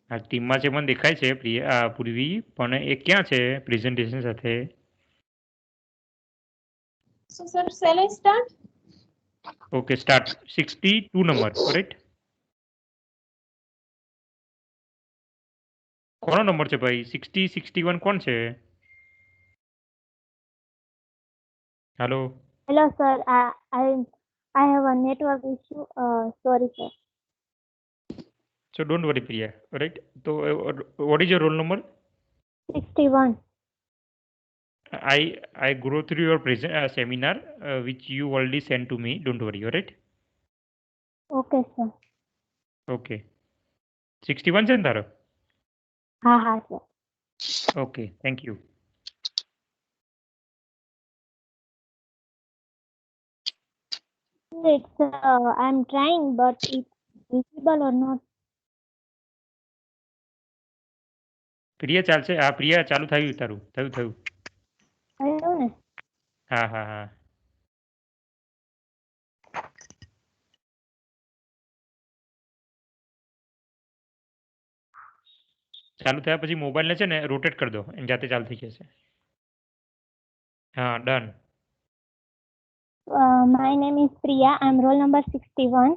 હા, ટીમમાં છે મને દેખાય છે પૂર્વી, પણ એ ક્યાં છે પ્રેઝન્ટેશન સાથે? સો sir shall I start okay, start. 62 number, right? કોનો નંબર છે ભાઈ? 60, 61 કોણ છે? Hello. Hello, sir. I have a network issue. Sorry, sir. So don't worry, Priya. Right? So what is your roll number? 61. I go through your seminar which you already sent to me. Don't worry, alright? Okay, sir. Okay. 61 છે ને તારો? Ha ha, sir. Okay, thank you. It's I'm trying, but it's visible or not? Priya ચાલશે? હા પ્રિયા ચાલુ થયું તારું. થયું. I don't know. હા. ચાલુ થયા પછી મોબાઈલને છે ને રોટેટ કરી દો, એની જાતે ચાલુ થઈ જશે. હા, done. My name is Priya. I'm roll number 61.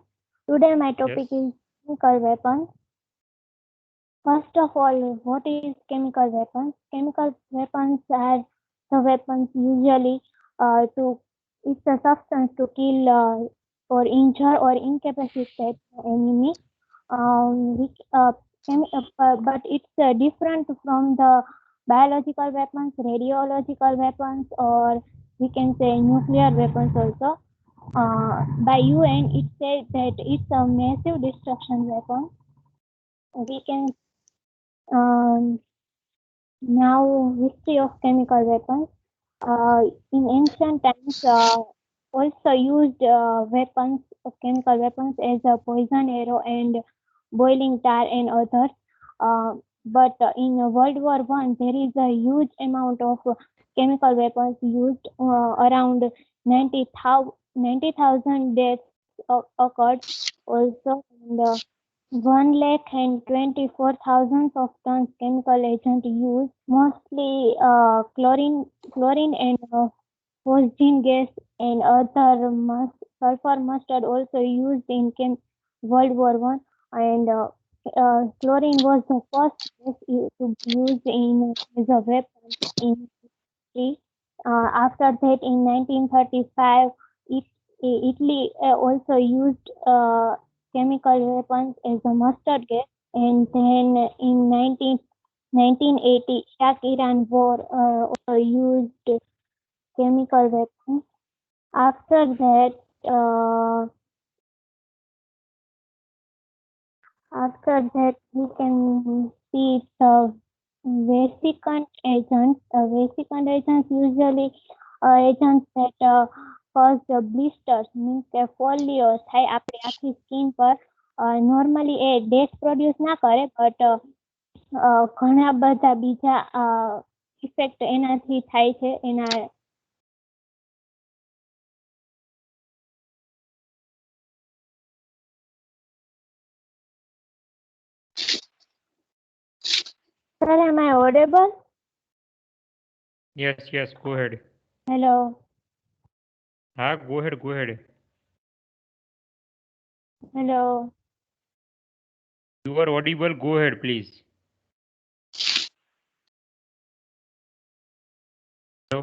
Today my topic Yes. is chemical weapons. First of all, what is chemical weapons? Chemical weapons are the weapons usually it's a substance to kill or injure or incapacitate the enemy. But it's different from the biological weapons, radiological weapons, or we can say nuclear weapons also. By UN, it says that it's a massive destruction weapon. We can now history of chemical weapons. In ancient times, also used weapons of chemical weapons as a poison arrow and boiling tar and others. But in World War I, there is a huge amount of chemical weapons used. Around 90,000 deaths occurred also. And 1,24,000 of tons chemical agent used, mostly chlorine and phosgene gas and other sulfur mustard also used in World War I. And chlorine was the first gas to be used as a weapon in history. After that, in 1935, Italy also used chemical weapons as a mustard gas, and then in 1980, Iraq-Iran war also used chemical weapons. After that, we can see the vesicant agents. Vesicant agents usually agents that cause blisters, means કે ફોલ્લીઓ થાય આપણી આખી skin પર. Normally એ dash produce ના કરે, but ઘણા બધા બીજા ઇફેક્ટ એનાથી થાય છે. એના Sir, am I audible? Yes, yes, go ahead. Hello. Go ahead, go ahead. Hello. You are audible, go ahead, please. Hello.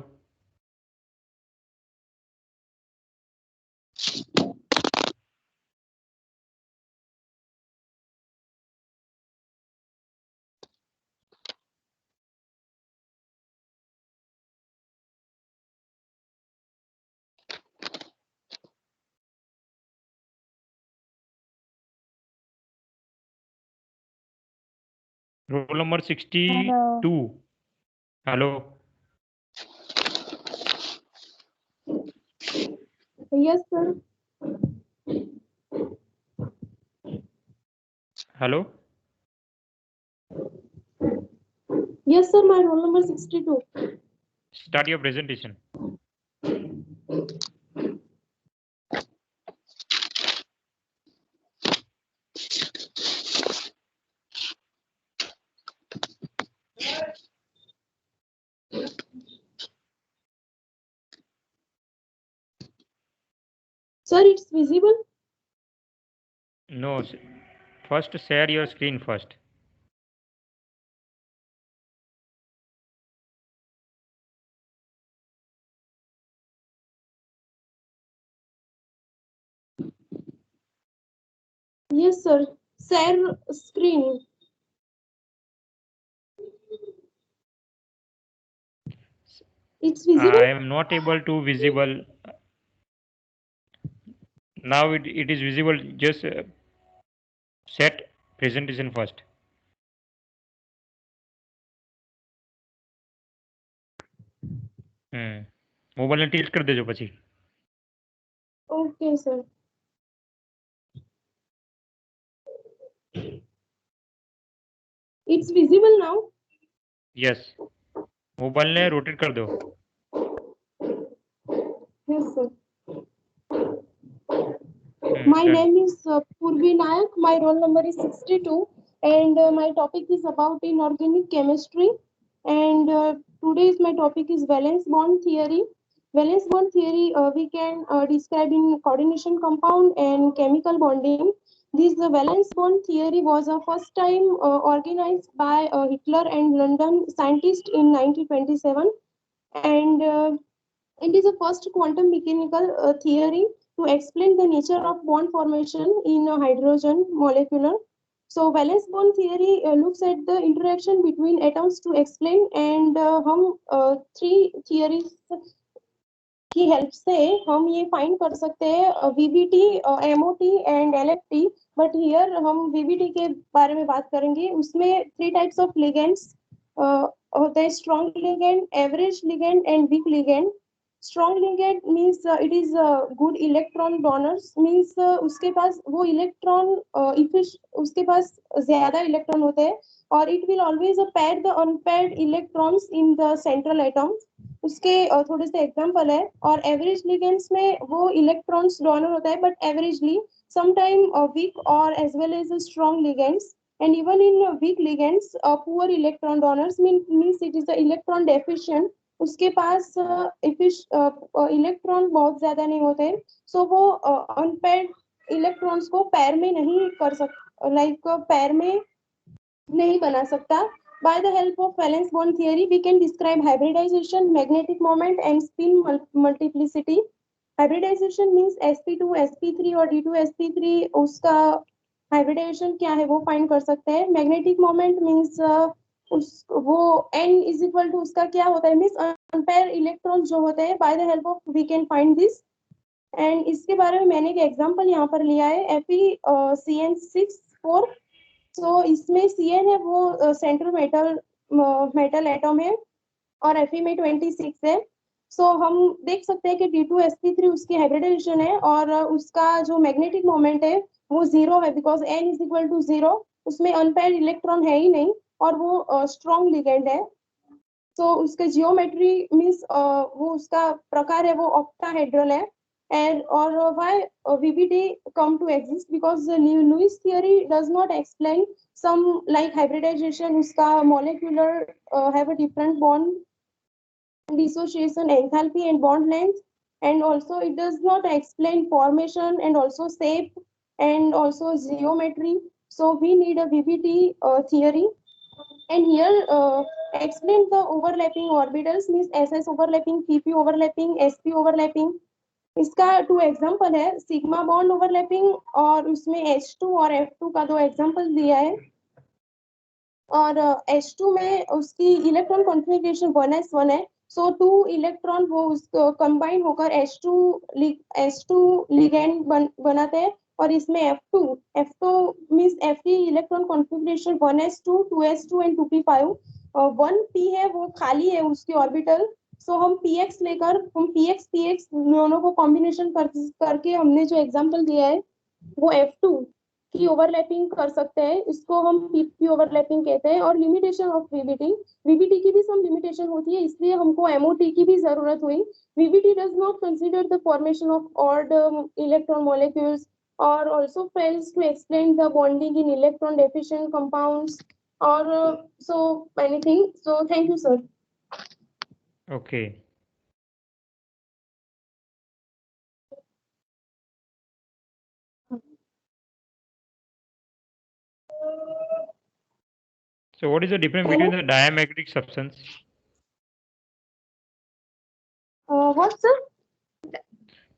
Roll number 62. Hello. Yes, sir. Hello. Yes, sir. My roll number 62. Start your presentation. Sir, it's visible? No, first share your screen first. Yes, sir. Share screen. It's visible? I am not able to visible. Now it is visible. Just set presentation first. મોબાઈલને tilt કરી દેજો પછી. Okay, sir. It's visible now? Yes. મોબાઈલને rotate કરી દો. Yes, sir. My name is Purvi Nayak. My roll number is 62, and my topic is about inorganic chemistry. And today's my topic is valence bond theory. Valence bond theory we can describe in coordination compound and chemical bonding. This valence bond theory was first time organized by Hitler and London scientists in 1927, and it is a first quantum mechanical theory to explain the nature of bond formation in a hydrogen molecule. So valence bond theory looks at the interaction between atoms to explain, and हम three theories की help से हम ये find कर सकते हैं VBT, MOT and LFT. But here हम VBT के बारे में बात करेंगे. उसमें 3 टाइप्स ऑफ लिगेंड्स होते हैं: strong ligand, average ligand and week ligand. Strong ligand means it is good electron donors, means उसके पास वो इलेक्ट्रॉन उसके पास ज्यादा इलेक्ट्रॉन होते हैं, और it will always pair the unpaired electrons in the central atom. उसके थोड़े से एग्जांपल है. और एवरेज लिगेंड्स में वो इलेक्ट्रॉन्स डोनर होता है, बट एवरेजली समटाइम वीक और as well as strong ligands. And even in weak ligands, poor electron donors means it is the electron deficient. उसके पास इलेक्ट्रॉन बहुत ज्यादा नहीं होते, सो वो अनपेयर्ड इलेक्ट्रॉन्स को पेयर में नहीं कर लाइक पैर में नहीं बना सकता. By the help of valence bond theory, we can describe hybridization, magnetic moment, and spin multiplicity. Hybridization means sp2, sp3 और d2, sp3 उसका hybridization क्या है वो फाइंड कर सकते हैं. Magnetic moment means उस वो n is equal to उसका क्या होता है means unpaired electrons जो होते हैं. By the help of we can find this. And इसके बारे में मैंने एक एग्जांपल यहाँ पर लिया है FeCN6 4. तो इसमें Cn है वो सेंट्रल मेटल एटम है और Fe में 26 है. सो हम देख सकते हैं कि D2sp3 उसकी हाइब्रिडाइजेशन है और उसका जो मैग्नेटिक मोमेंट है वो 0 है because n is equal to 0. उसमें अनपेयर्ड इलेक्ट्रॉन है ही नहीं और वो स्ट्रॉन्ग लिगेंड है. तो उसके जियोमेट्री मीन्स वो उसका प्रकार है वो ऑक्टाहेड्रल है. And or why VBT come to exist because Lewis theory does not explain some like hybridization uska molecular have a different bond dissociation enthalpy and bond length, and also it does not explain formation and also shape and also geometry. So we need a VBT theory. And here explain the overlapping orbitals means SS overlapping, PP overlapping, SP overlapping. इसका 2 example है sigma bond overlapping और उसमें H2 और F2 का 2 example दिया है. और H2 में उसकी इलेक्ट्रॉन कॉन्फ़िगरेशन 1s1 है. सो 2 इलेक्ट्रॉन वो कंबाइन होकर H2 लिगेंड बनाते हैं. और इसमें F2 means Fe electron configuration 1s2 2s2 and 2p5. 1p है वो खाली है उसकी ऑर्बिटल. सो हम px लेकर हम px दोनों को कॉम्बिनेशन करके हमने जो एग्जांपल दिया है वो F2 की ओवरलैपिंग कर सकते हैं. इसको हम pp ओवरलैपिंग कहते हैं. और लिमिटेशन ऑफ VBT की भी सम लिमिटेशन होती है इसलिए हमको MOT की भी जरूरत हुई. VBT does not consider the formation of odd electron molecules और also fails to explain the bonding in electron deficient compounds और so anything. So thank you sir. Okay. So what is the difference between the diamagnetic substance? What sir?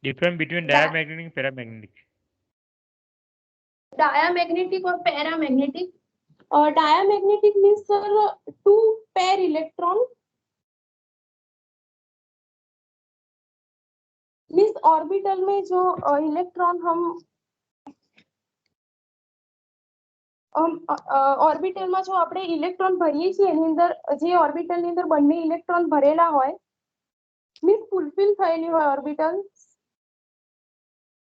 Difference between diamagnetic and paramagnetic. Diamagnetic और paramagnetic. Diamagnetic means sir 2 pair electron means orbital में जो electron हम ઓર્બિટલમાં જો આપણે electron ભરીએ છીએ એની અંદર જે ઓર્બિટલની અંદર બંને ઇલેક્ટ્રોન ભરેલા હોય મીન્સ ફૂલફિલ થયેલી હોય ઓર્બિટલ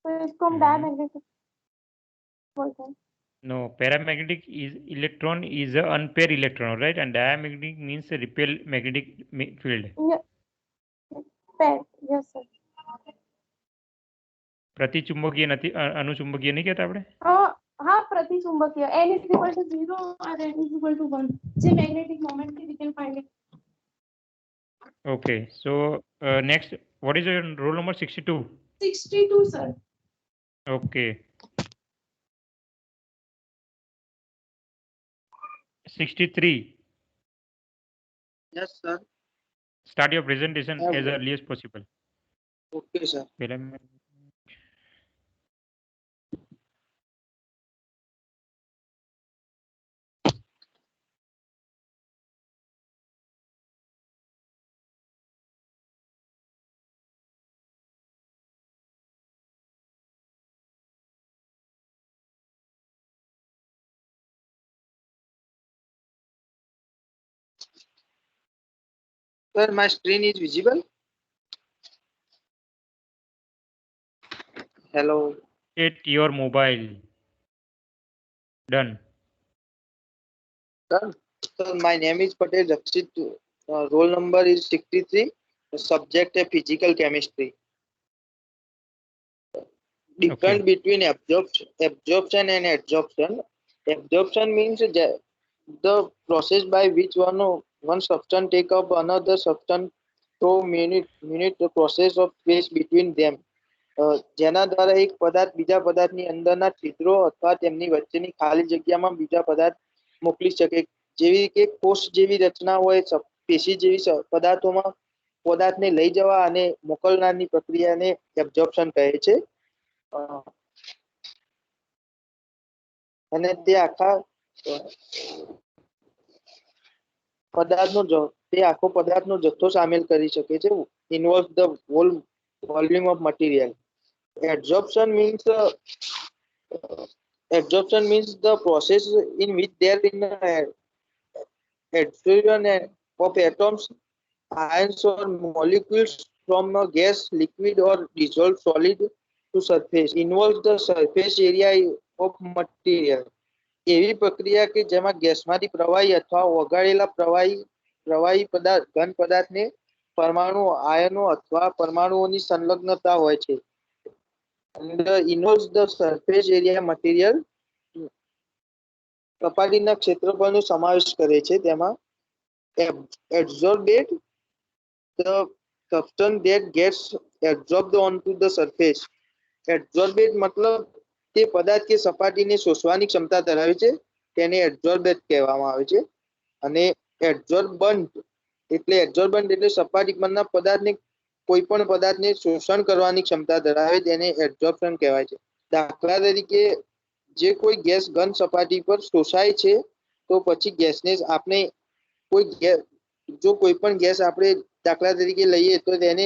તો इसको हम डायमैग्नेटिक बोलते हैं. No, paramagnetic is electron is a unpaired electron, right? And diamagnetic means a repel magnetic field. Pair, yes sir. प्रतिचुंबकीय નથી અનુચુંબકીય નહીં કહેતા આપણે. हाँ प्रतिचुंबकीय n is equal to 0 और n is equal to 1 જે magnetic moment we can find it. Okay, so next, what is your roll number? 62. 62 sir. Okay. 63. Yes, sir. Start your presentation as early as possible. Okay, sir. Sir, my screen is visible. Hello. At your mobile. Done. Sir, my name is Patel Rakshit. Roll number is 63. The subject is physical chemistry. Difference between absorption and adsorption. Absorption means the process by which one substance take up another substance through minute the process of space between them. જેના દ્વારા એક પદાર્થ બીજા પદાર્થની અંદરના છિદ્રો અથવા તેમની વચ્ચેની ખાલી જગ્યામાં બીજા પદાર્થ મોકલી શકે, જેવી કે કોષ જેવી રચના હોય પેશી જેવી પદાર્થોમાં પદાર્થને લઈ જવા અને મોકલનારની પ્રક્રિયાને એબ્ઝોર્પ્શન કહે છે. અને તે આખા આખો પદાર્થનો જથ્થો સામેલ કરી શકે છે. Involve the whole volume of material. Absorption means the process in which there is adsorption of atoms, ions or molecules from a gas, liquid or dissolved solid to surface. Involves the surface area of material. એવી પ્રક્રિયા કે જેમાં ગેસમાંથી પ્રવાહી અથવા ઓગાળેલા પ્રવાહી પદાર્થ ઘન પદાર્થને પરમાણુ, આયનો અથવા પરમાણુઓની સંલગ્નતા હોય છે. Involves the surface area material. સપાટીના ક્ષેત્રફળનો સમાવેશ કરે છે. તેમાં adsorbate the substance that gets absorbed onto the surface. Adsorbate मतलब તે પદાર્થ કે સપાટીને શોષવાની ક્ષમતા ધરાવે છે તેને એડઝોર્બેટ કહેવામાં આવે છે. અને એડઝોર્બન્ટ એટલે સપાટી પરના પદાર્થને કોઈ પણ પદાર્થને શોષણ કરવાની ક્ષમતા ધરાવે તેને એડઝોર્પ્શન કહેવાય છે. દાખલા તરીકે જે કોઈ ગેસ ઘન સપાટી પર શોષાય છે તો પછી ગેસને આપણે જો કોઈ પણ ગેસ આપણે દાખલા તરીકે લઈએ તો તેને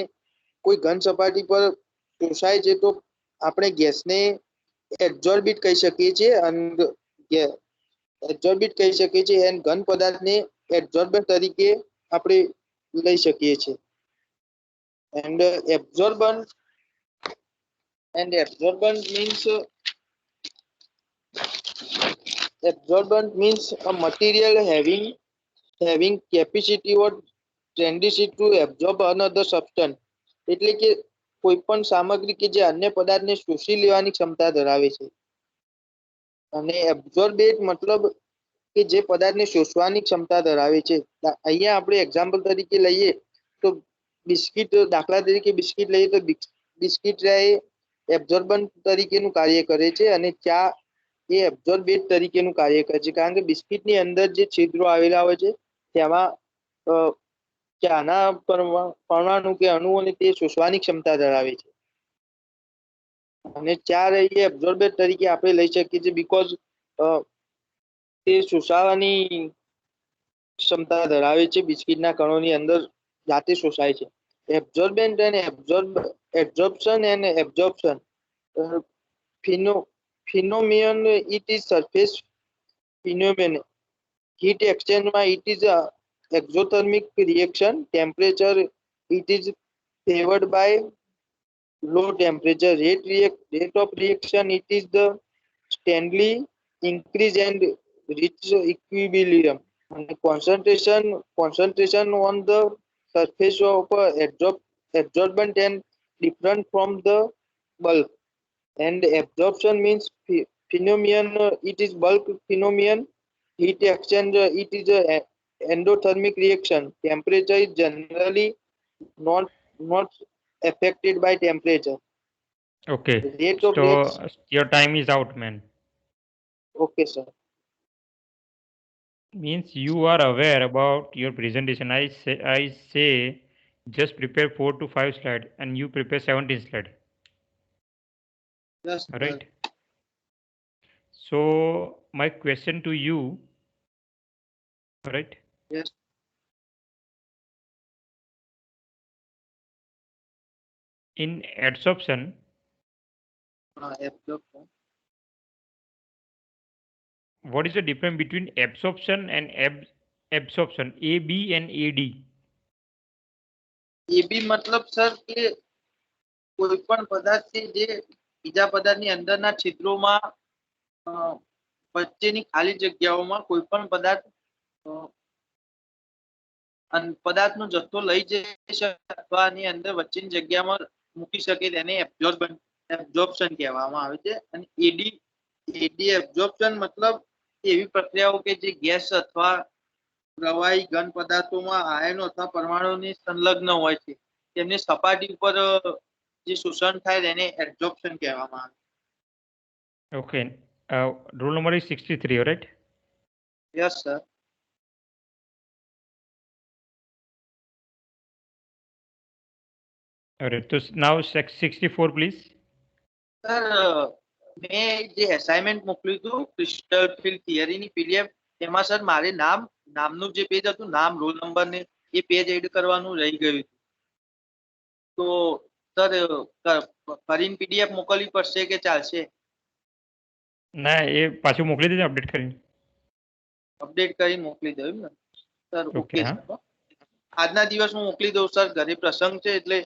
કોઈ ઘન સપાટી પર શોષાય છે તો આપણે ગેસને એડઝોર્બિટ કહી શકીએ છીએ અને ઘન પદાર્થને એડઝોર્બન્ટ તરીકે આપણે લઈ શકીએ છીએ. And absorbent means a material having capacity or tendency to absorb another substance. એટલે કે કોઈ પણ સામગ્રી કે જે અન્ય પદાર્થને શોષી લેવાની ક્ષમતા ધરાવે છે. અને એબ્ઝોર્બેટ મતલબ કે જે પદાર્થને શોષવાની ક્ષમતા ધરાવે છે. અહીંયા આપણે એક્ઝામ્પલ તરીકે લઈએ તો બિસ્કિટ, દાખલા તરીકે બિસ્કિટ લઈએ તો બિસ્કિટ એ એબ્ઝોર્બન્ટ તરીકેનું કાર્ય કરે છે અને ચા એ એબ્ઝોર્બેટ તરીકેનું કાર્ય કરે છે. કારણ કે બિસ્કિટની અંદર જે છિદ્રો આવેલા હોય છે તેમાં ચાના પરમાણુ કે અણુઓને તે શોષવાની ક્ષમતા ધરાવે છે. અને ચા રહી એબ્ઝોર્બેટ તરીકે આપણે લઈ શકીએ છીએ બીકોઝ તે શોષાવાની ક્ષમતા ધરાવે છે, બિસ્કિટના કણોની અંદર જાતે શોષાય છે. Absorbent and absorption and absorption. Phenomenon, it is surface phenomenon. Heat exchange, it is a exothermic reaction. Temperature, it is favored by low temperature. Rate of reaction, it is the steadily increase and reach equilibrium. And concentration on the surface of adsorbent and different from the bulk. And absorption means phenomenon, it is bulk phenomenon. Heat exchange, it is a endothermic reaction. Temperature is generally not affected by temperature. Okay, Rate of so reaction. your time is out, man. Okay, sir. Means you are aware about your presentation. I say just prepare 4 to 5 slide and you prepare 17 slide. Yes, All right. So my question to you, all right? Yes. In adsorption, Absorption. what is the difference between absorption and absorption? AB and AD. AB मतलब sir કે કોઈ પણ પદાર્થ છે જે બીજા પદાર્થની અંદરના છિદ્રોમાં વચ્ચેની ખાલી જગ્યાઓમાં કોઈ પણ પદાર્થનો જથ્થો લઈ જઈ શકે અથવા આની અંદર વચ્ચેની જગ્યામાં મૂકી શકે તેને એબ્ઝોર્પ્શન કહેવામાં આવે છે. અને એડી એબ્ઝોર્પ્શન મતલબ એવી પ્રક્રિયાઓ કે જે ગેસ અથવા પ્રવાહી ઘન પદાર્થોમાં આયનો અથવા પરમાણુની સંલગ્ન હોય છે તેમને સપાટી ઉપર જે શોષણ થાય એને એબ્ઝોર્પ્શન કહેવામાં આવે. Okay. Roll number is 63, right? Yes sir. Alright. So now 64, please. Sir મેં જે અસાઇનમેન્ટ મોકલ્યું હતું ક્રિસ્ટલ ફિલ્ડ થિયરીની પીડીએફ એમાં સર મારે નામનું જે પેજ હતું નામ રોલ નંબર ને એ પેજ એડ કરવાનું રહી ગયું હતું. તો સર ફરીને પીડીએફ મોકલવી પડશે કે ચાલશે? ના એ પાછું મોકલી દેજો અપડેટ કરીને. અપડેટ કરીને મોકલી દઉં એમ ને સર? Okay, ઓકે હા. સર. આજના દિવસમાં મોકલી દઉં સર, ઘરે પ્રસંગ છે એટલે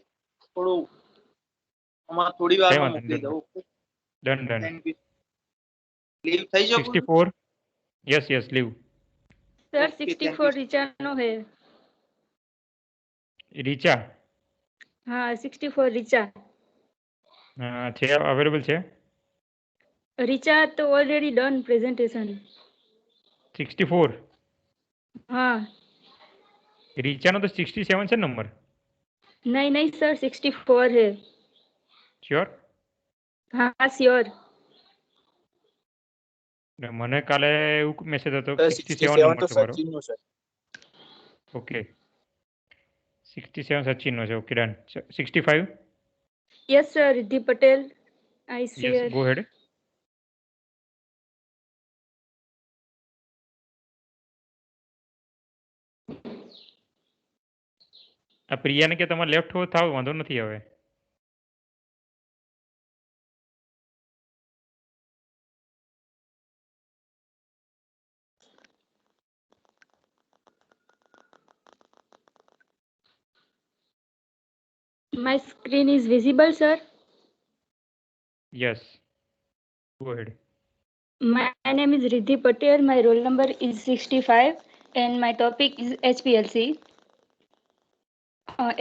થોડું આમાં થોડી કઈ વારમાં વાંધો મોકલી નહીં. દઉં. Done, done. Thank you. Leave થઈ જવું? 64. Yes, yes, leave. Sir Okay, thank 64 you. Richa नो है. રીચા हाँ 64 ऋचा. છે અવેલેબલ છે. ऋचा तो ऑलरेडी डन प्रेजेंटेशन. 64. हाँ રીચાનો તો 67 છે નંબર. नहीं नहीं सर 64 है. શ્યોર? हाँ श्योर. મને કાલે એવું મેસેજ હતો 67 67 નંબર તો છે મારો. સચિનનો છે. ઓકે 67 સચિનનો છે. Okay done. 65. Yes sir Riddhi Patel. I yes share. Go ahead. આ પ્રિયાને કે તમારે લેફ્ટ હો થાવ વાંધો નથી હવે. My screen is visible sir. Yes go ahead. My name is Riddhi Patel. My roll number is 65 and my topic is HPLC.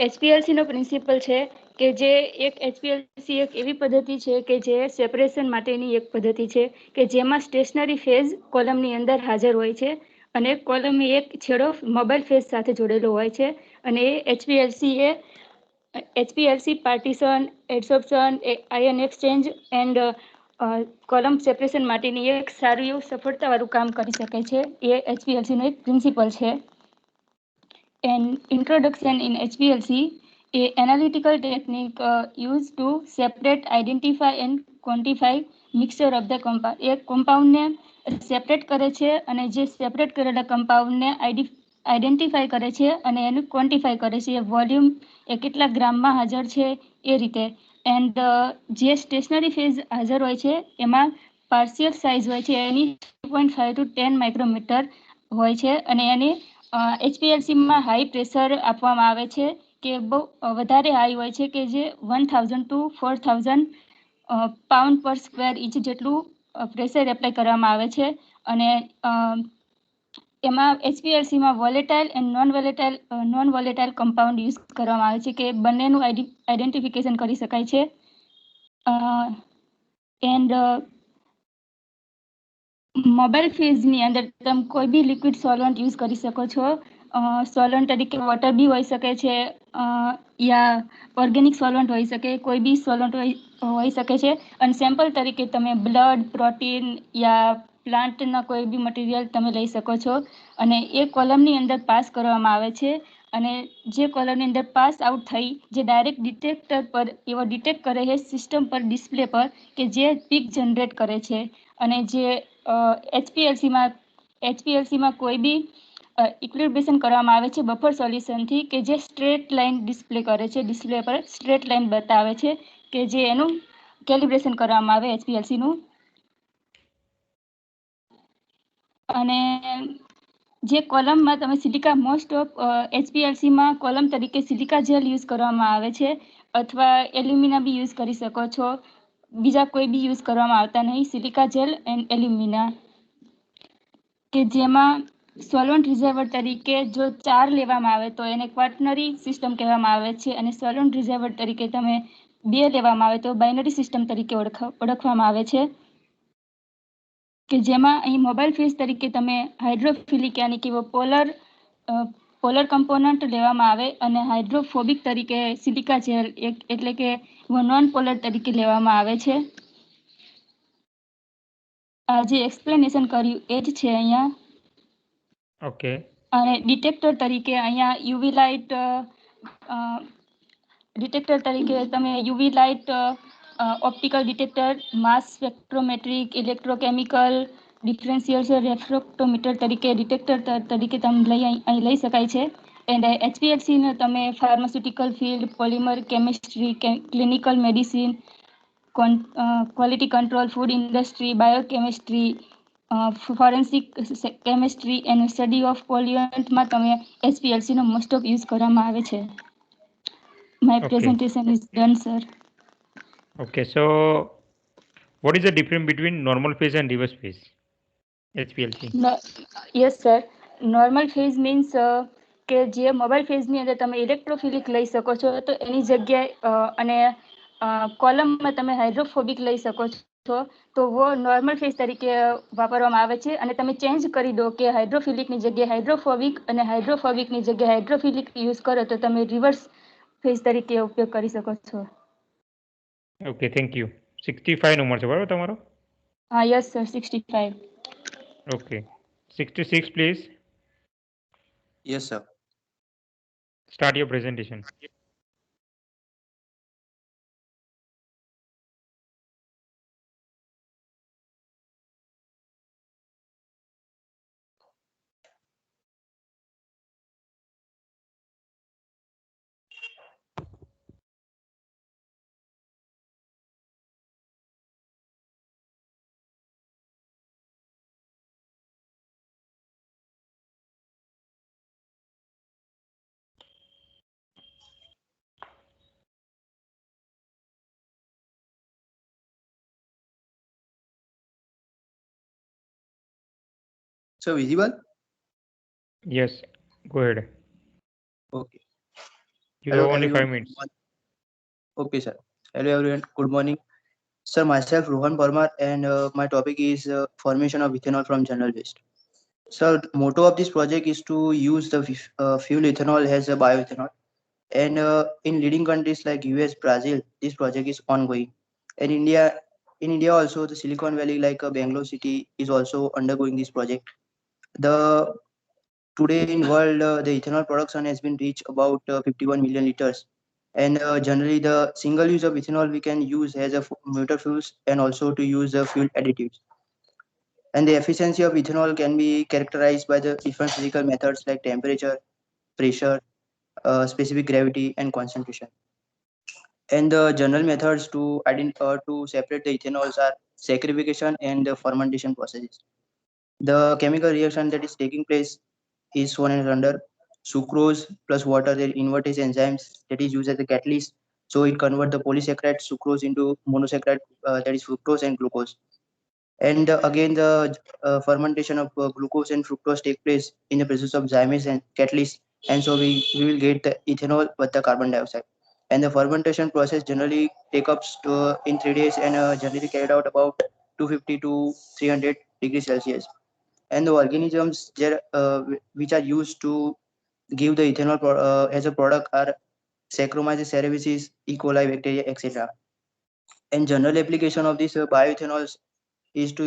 HPLC નો પ્રિન્સિપલ છે કે જે એક HPLC એક એવી પદ્ધતિ છે કે જે સેપરેશન માટેની એક પદ્ધતિ છે કે જેમાં સ્ટેશનરી ફેઝ કોલમની અંદર હાજર હોય છે અને કોલમ એક છેડો મોબાઈલ ફેઝ સાથે જોડેલો હોય છે અને HPLC partition, adsorption, ion exchange and column separation માટેની એક સારું એવું સફળતાવાળું કામ કરી શકે છે. એ HPLC નો એક પ્રિન્સિપલ છે. An introduction in HPLC, a analytical technique used to separate, identify and quantify mixture of the compound. એક compound ને સેપરેટ કરે છે અને જે સેપરેટ કરેલા compound ને આઈડેન્ટિફાઈ કરે છે અને એનું ક્વોન્ટિફાઈ કરે છે. વોલ્યુમ એ કેટલા ગ્રામમાં હાજર છે એ રીતે. એન્ડ જે સ્ટેશનરી ફેઝ હાજર હોય છે એમાં પાર્શિયલ સાઇઝ હોય છે એની 2.5 to 10 માઇક્રોમીટર હોય છે અને એની HPLC માં હાઈ પ્રેશર આપવામાં આવે છે કે બહુ વધારે હાઈ હોય છે કે જે 1000 to 4000 પાઉન્ડ પર સ્ક્વેર ઇંચ જેટલું પ્રેશર એપ્લાય કરવામાં આવે છે અને એમાં HPLC માં volatile and non volatile compound use કરવામાં આવે છે કે બંનેનું આઈડેન્ટિફિકેશન કરી શકાય છે. એન્ડ મોબાઈલ ફેઝની અંદર તમે કોઈ બી લિક્વિડ સોલવન્ટ યુઝ કરી શકો છો. સોલવન્ટ તરીકે વોટર બી હોઈ શકે છે યા ઓર્ગેનિક સોલવન્ટ હોઈ શકે, કોઈ બી સોલવન્ટ હોઈ શકે છે અને સેમ્પલ તરીકે તમે બ્લડ, પ્રોટીન યા પ્લાન્ટના કોઈ બી મટીરિયલ તમે લઈ શકો છો અને એ કોલમની અંદર પાસ કરવામાં આવે છે અને જે કોલમની અંદર પાસ આઉટ થઈ જે ડાયરેક્ટ ડિટેક્ટર પર એવો ડિટેક્ટ કરે છે સિસ્ટમ પર ડિસ્પ્લે પર કે જે પીક જનરેટ કરે છે અને જે HPLCમાં કોઈ બી ઇક્વિલિબ્રેશન કરવામાં આવે છે બફર સોલ્યુશનથી કે જે સ્ટ્રેટ લાઇન ડિસ્પ્લે કરે છે, ડિસ્પ્લે પર સ્ટ્રેટ લાઇન બતાવે છે કે જે એનું કેલિબ્રેશન કરવામાં આવે HPLCનું. અને જે કોલમમાં તમે સિલિકા મોસ્ટ ઓફ HPLCમાં કોલમ તરીકે સિલિકા જેલ યુઝ કરવામાં આવે છે અથવા એલ્યુમિના બી યુઝ કરી શકો છો. બીજા કોઈ બી યુઝ કરવામાં આવતા નહીં. સિલિકા જેલ એન્ડ એલ્યુમિના કે જેમાં સોલવન્ટ રિઝર્વર તરીકે જો 4 લેવામાં આવે તો એને ક્વાટર્નરી સિસ્ટમ કહેવામાં આવે છે અને સોલવન્ટ રિઝર્વર તરીકે તમે 2 લેવામાં આવે તો બાઇનરી સિસ્ટમ તરીકે ઓળખવામાં આવે છે કે જેમાં અહીં મોબાઈલ ફેઝ તરીકે તમે હાઇડ્રોફિલિક યાની કે પોલર પોલર કમ્પોનન્ટ લેવામાં આવે અને હાઇડ્રોફોબિક તરીકે સિલિકા જેલ એટલે કે નોન પોલર તરીકે લેવામાં આવે છે. આ જે એક્સપ્લેનેશન કર્યું એ જ છે અહીંયા. ઓકે. અને ડિટેક્ટર તરીકે અહીંયા યુવી લાઇટ ડિટેક્ટર તરીકે તમે યુવી લાઇટ ઓપ્ટિકલ ડિટેક્ટર, માસ સ્પેક્ટ્રોમેટ્રિક, ઇલેક્ટ્રોકેમિકલ, ડિફરન્શિયલ રેફ્રેક્ટોમીટર તરીકે ડિટેક્ટર તરીકે તમે અહીં લઈ શકાય છે. એન્ડ HPLCને તમે pharmaceutical field, polymer chemistry, clinical medicine, quality control, food industry, biochemistry, forensic chemistry and study of પોલ્યુઅન્ટમાં તમે HPLCનો મોસ્ટ ઓફ યુઝ કરવામાં આવે છે. My Okay. presentation is done, sir. Okay. So, what is the difference between normal phase and reverse phase? HPLC. No, yes, sir. Normal phase means કે જે mobile ફેઝની અંદર તમે ઇલેક્ટ્રોફિલિક લઈ શકો છો તો એની જગ્યાએ અને કોલમમાં તમે હાઇડ્રોફોબિક લઈ શકો છો તો वो નોર્મલ ફેઝ તરીકે વાપરવામાં આવે છે અને તમે ચેન્જ કરી દો કે હાઇડ્રોફિલિકની જગ્યાએ હાઇડ્રોફોબિક અને હાઇડ્રોફોબિકની જગ્યાએ હાઇડ્રોફિલિક યુઝ કરો તો તમે રિવર્સ ફેઝ તરીકે ઉપયોગ કરી શકો છો. Okay, thank you. 65 નંબર છે બરાબર તમારો? હા, yes sir, 65. Okay. 66 please. Yes, sir. Start your presentation. So visible? Yes, go ahead. Okay. You Hello, have only everyone. 5 minutes. Okay, sir. Hello, everyone. Good morning. Sir, myself Rohan Parmar, and my topic is formation of ethanol from general waste. Sir, motto of this project is to use the fuel ethanol as a bioethanol. And in leading countries like US, Brazil, this project is ongoing. And in India also, the Silicon Valley, like Bangalore city, is also undergoing this project. Today in world, the ethanol production has been reached about 51 million liters. And generally, the single use of ethanol we can use as a motor fuels and also to use fuel additives. And the efficiency of ethanol can be characterized by the different physical methods like temperature, pressure, specific gravity, and concentration. And the general methods to to separate the ethanols are saccharification and the fermentation processes. The chemical reaction that is taking place is shown as under sucrose plus water, their invertase enzymes that is used as a catalyst. So it converts the polysaccharide sucrose into monosaccharide, that is fructose and glucose. And again, the fermentation of glucose and fructose take place in the presence of zymase and catalyst. And so we will get the ethanol with the carbon dioxide. And the fermentation process generally take up in 3 days and generally carried out about 250 to 300 degrees Celsius. And the organisms there, which are used to give the ethanol as a product are Saccharomyces cerevisiae, E. coli bacteria, etc. And general application of this bioethanols is to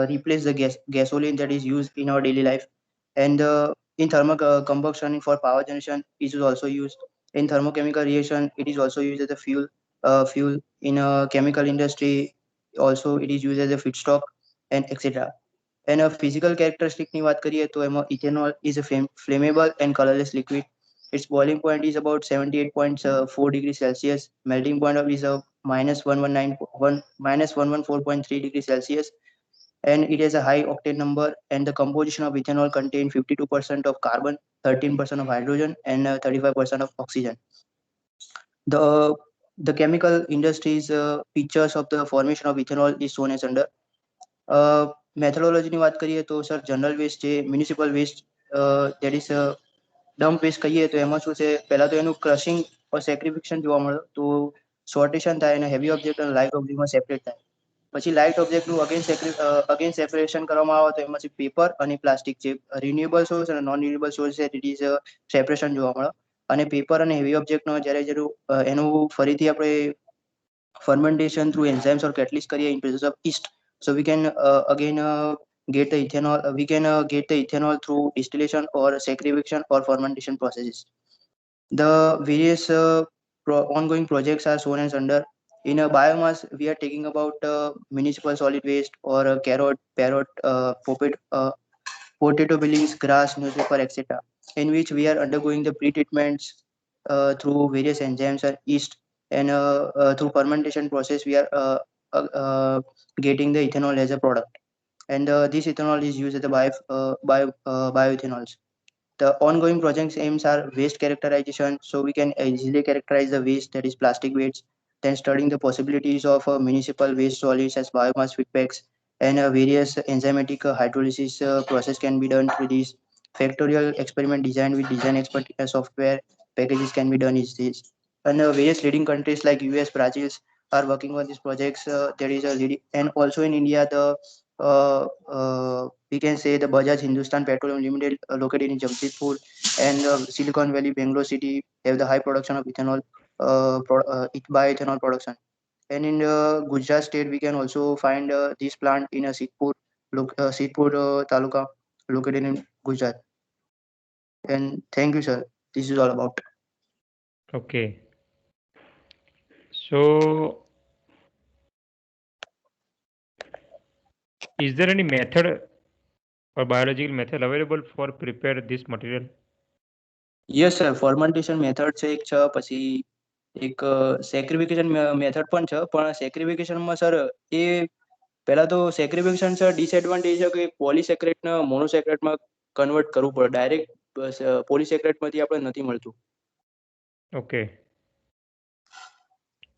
replace the gasoline that is used in our daily life. And in thermal combustion for power generation, it is also used. In thermochemical reaction, it is also used as a fuel in a chemical industry. Also, it is used as a feedstock and etc. And a physical characteristic ની વાત કરીએ તો એમાં ethanol is a flammable and colorless liquid. Its boiling point is about 78.4 degrees Celsius. Melting point of is a -114.3 degrees Celsius. And it has a high octane number. And the composition of ethanol contains 52% of carbon, 13% of hydrogen, and 35% of oxygen. The chemical industry's features of the formation of ethanol is shown as under. મેથોડોલોજીની વાત કરીએ તો sir general waste છે, municipal waste, that is dump waste કહીએ તો એમાં શું છે, પહેલા તો એનું ક્રશિંગ ઓર સેક્રિફિકેશન જોવા મળે તો સોર્ટેશન થાય અને હેવી ઓબ્જેક્ટ અને લાઇટ ઓબ્જેક્ટમાં સેપરેટ થાય. પછી લાઇટ ઓબ્જેક્ટનું અગેન સેપરેશન કરવામાં આવે તો એમાંથી પેપર અને પ્લાસ્ટિક છે. રિન્યુએબલ સોર્સ અને નોન રિન્યુએબલ સોર્સ છે ઇટ ઇઝ સેપરેશન જોવા મળે. અને પેપર અને હેવી ઓબ્જેક્ટનો જ્યારે જરૂર એનું ફરીથી આપણે fermentation through enzymes or catalyst કરીએ in presence of yeast, so we can again get the ethanol. We can get the ethanol through distillation or saccharization or fermentation processes. The various ongoing projects are shown as under. In a biomass, we are taking about municipal solid waste or carrot, parrot, potato peelings, grass, newspaper, etc., in which we are undergoing the pre-treatments through various enzymes or yeast, and through fermentation process, we are getting the ethanol as a product. And this ethanol is used as the bioethanols. The ongoing projects aims are waste characterization, so we can easily characterize the waste, that is plastic waste, then studying the possibilities of municipal waste solids as biomass feedbacks, and various enzymatic hydrolysis process can be done through this. Factorial experiment design with design expert software packages can be done is this. And various leading countries like US, Brazil are working on these projects. There is a leading, and also in India, the we can say the Bajaj Hindustan Petroleum Limited, located in Jamshedpur, and Silicon Valley, Bangalore City, have the high production of ethanol, bioethanol production. And in Gujarat state, we can also find this plant in a Sidpur taluka, located in Gujarat. And thank you, sir. This is all about. Okay. So, is there any method or biological method available for prepare this material? Yes, sir. Fermentation method છે એક છે, પછી એક સેક્રિફિકેશન method પણ છે, પણ સેક્રિફિકેશનમાં sir એ પહેલા તો સેક્રિફિકેશન સર ડિસએડવાન્ટેજ છે કે પોલીસેક્રેટને મોનોસેક્રેટમાં કન્વર્ટ કરવું પડે. ડાયરેક્ટ પોલીસેક્રેટમાંથી આપણે નથી મળતું. Okay.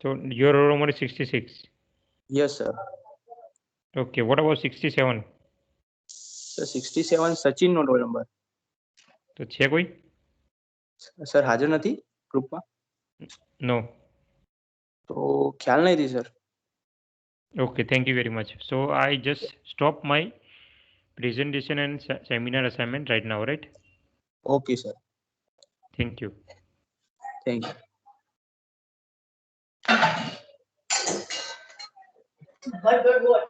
So your roll number is 66. Yes, sir. Okay. What about 67? Sir 67 સચિનનો રોલ નંબર. તો છે કોઈ? સર હાજર નથી ગ્રુપમાં? No. તો ખ્યાલ નથી sir. Okay. Thank you very much. So I just stop my presentation and seminar assignment right now, right? Okay, sir. Thank you. Thank you. Good.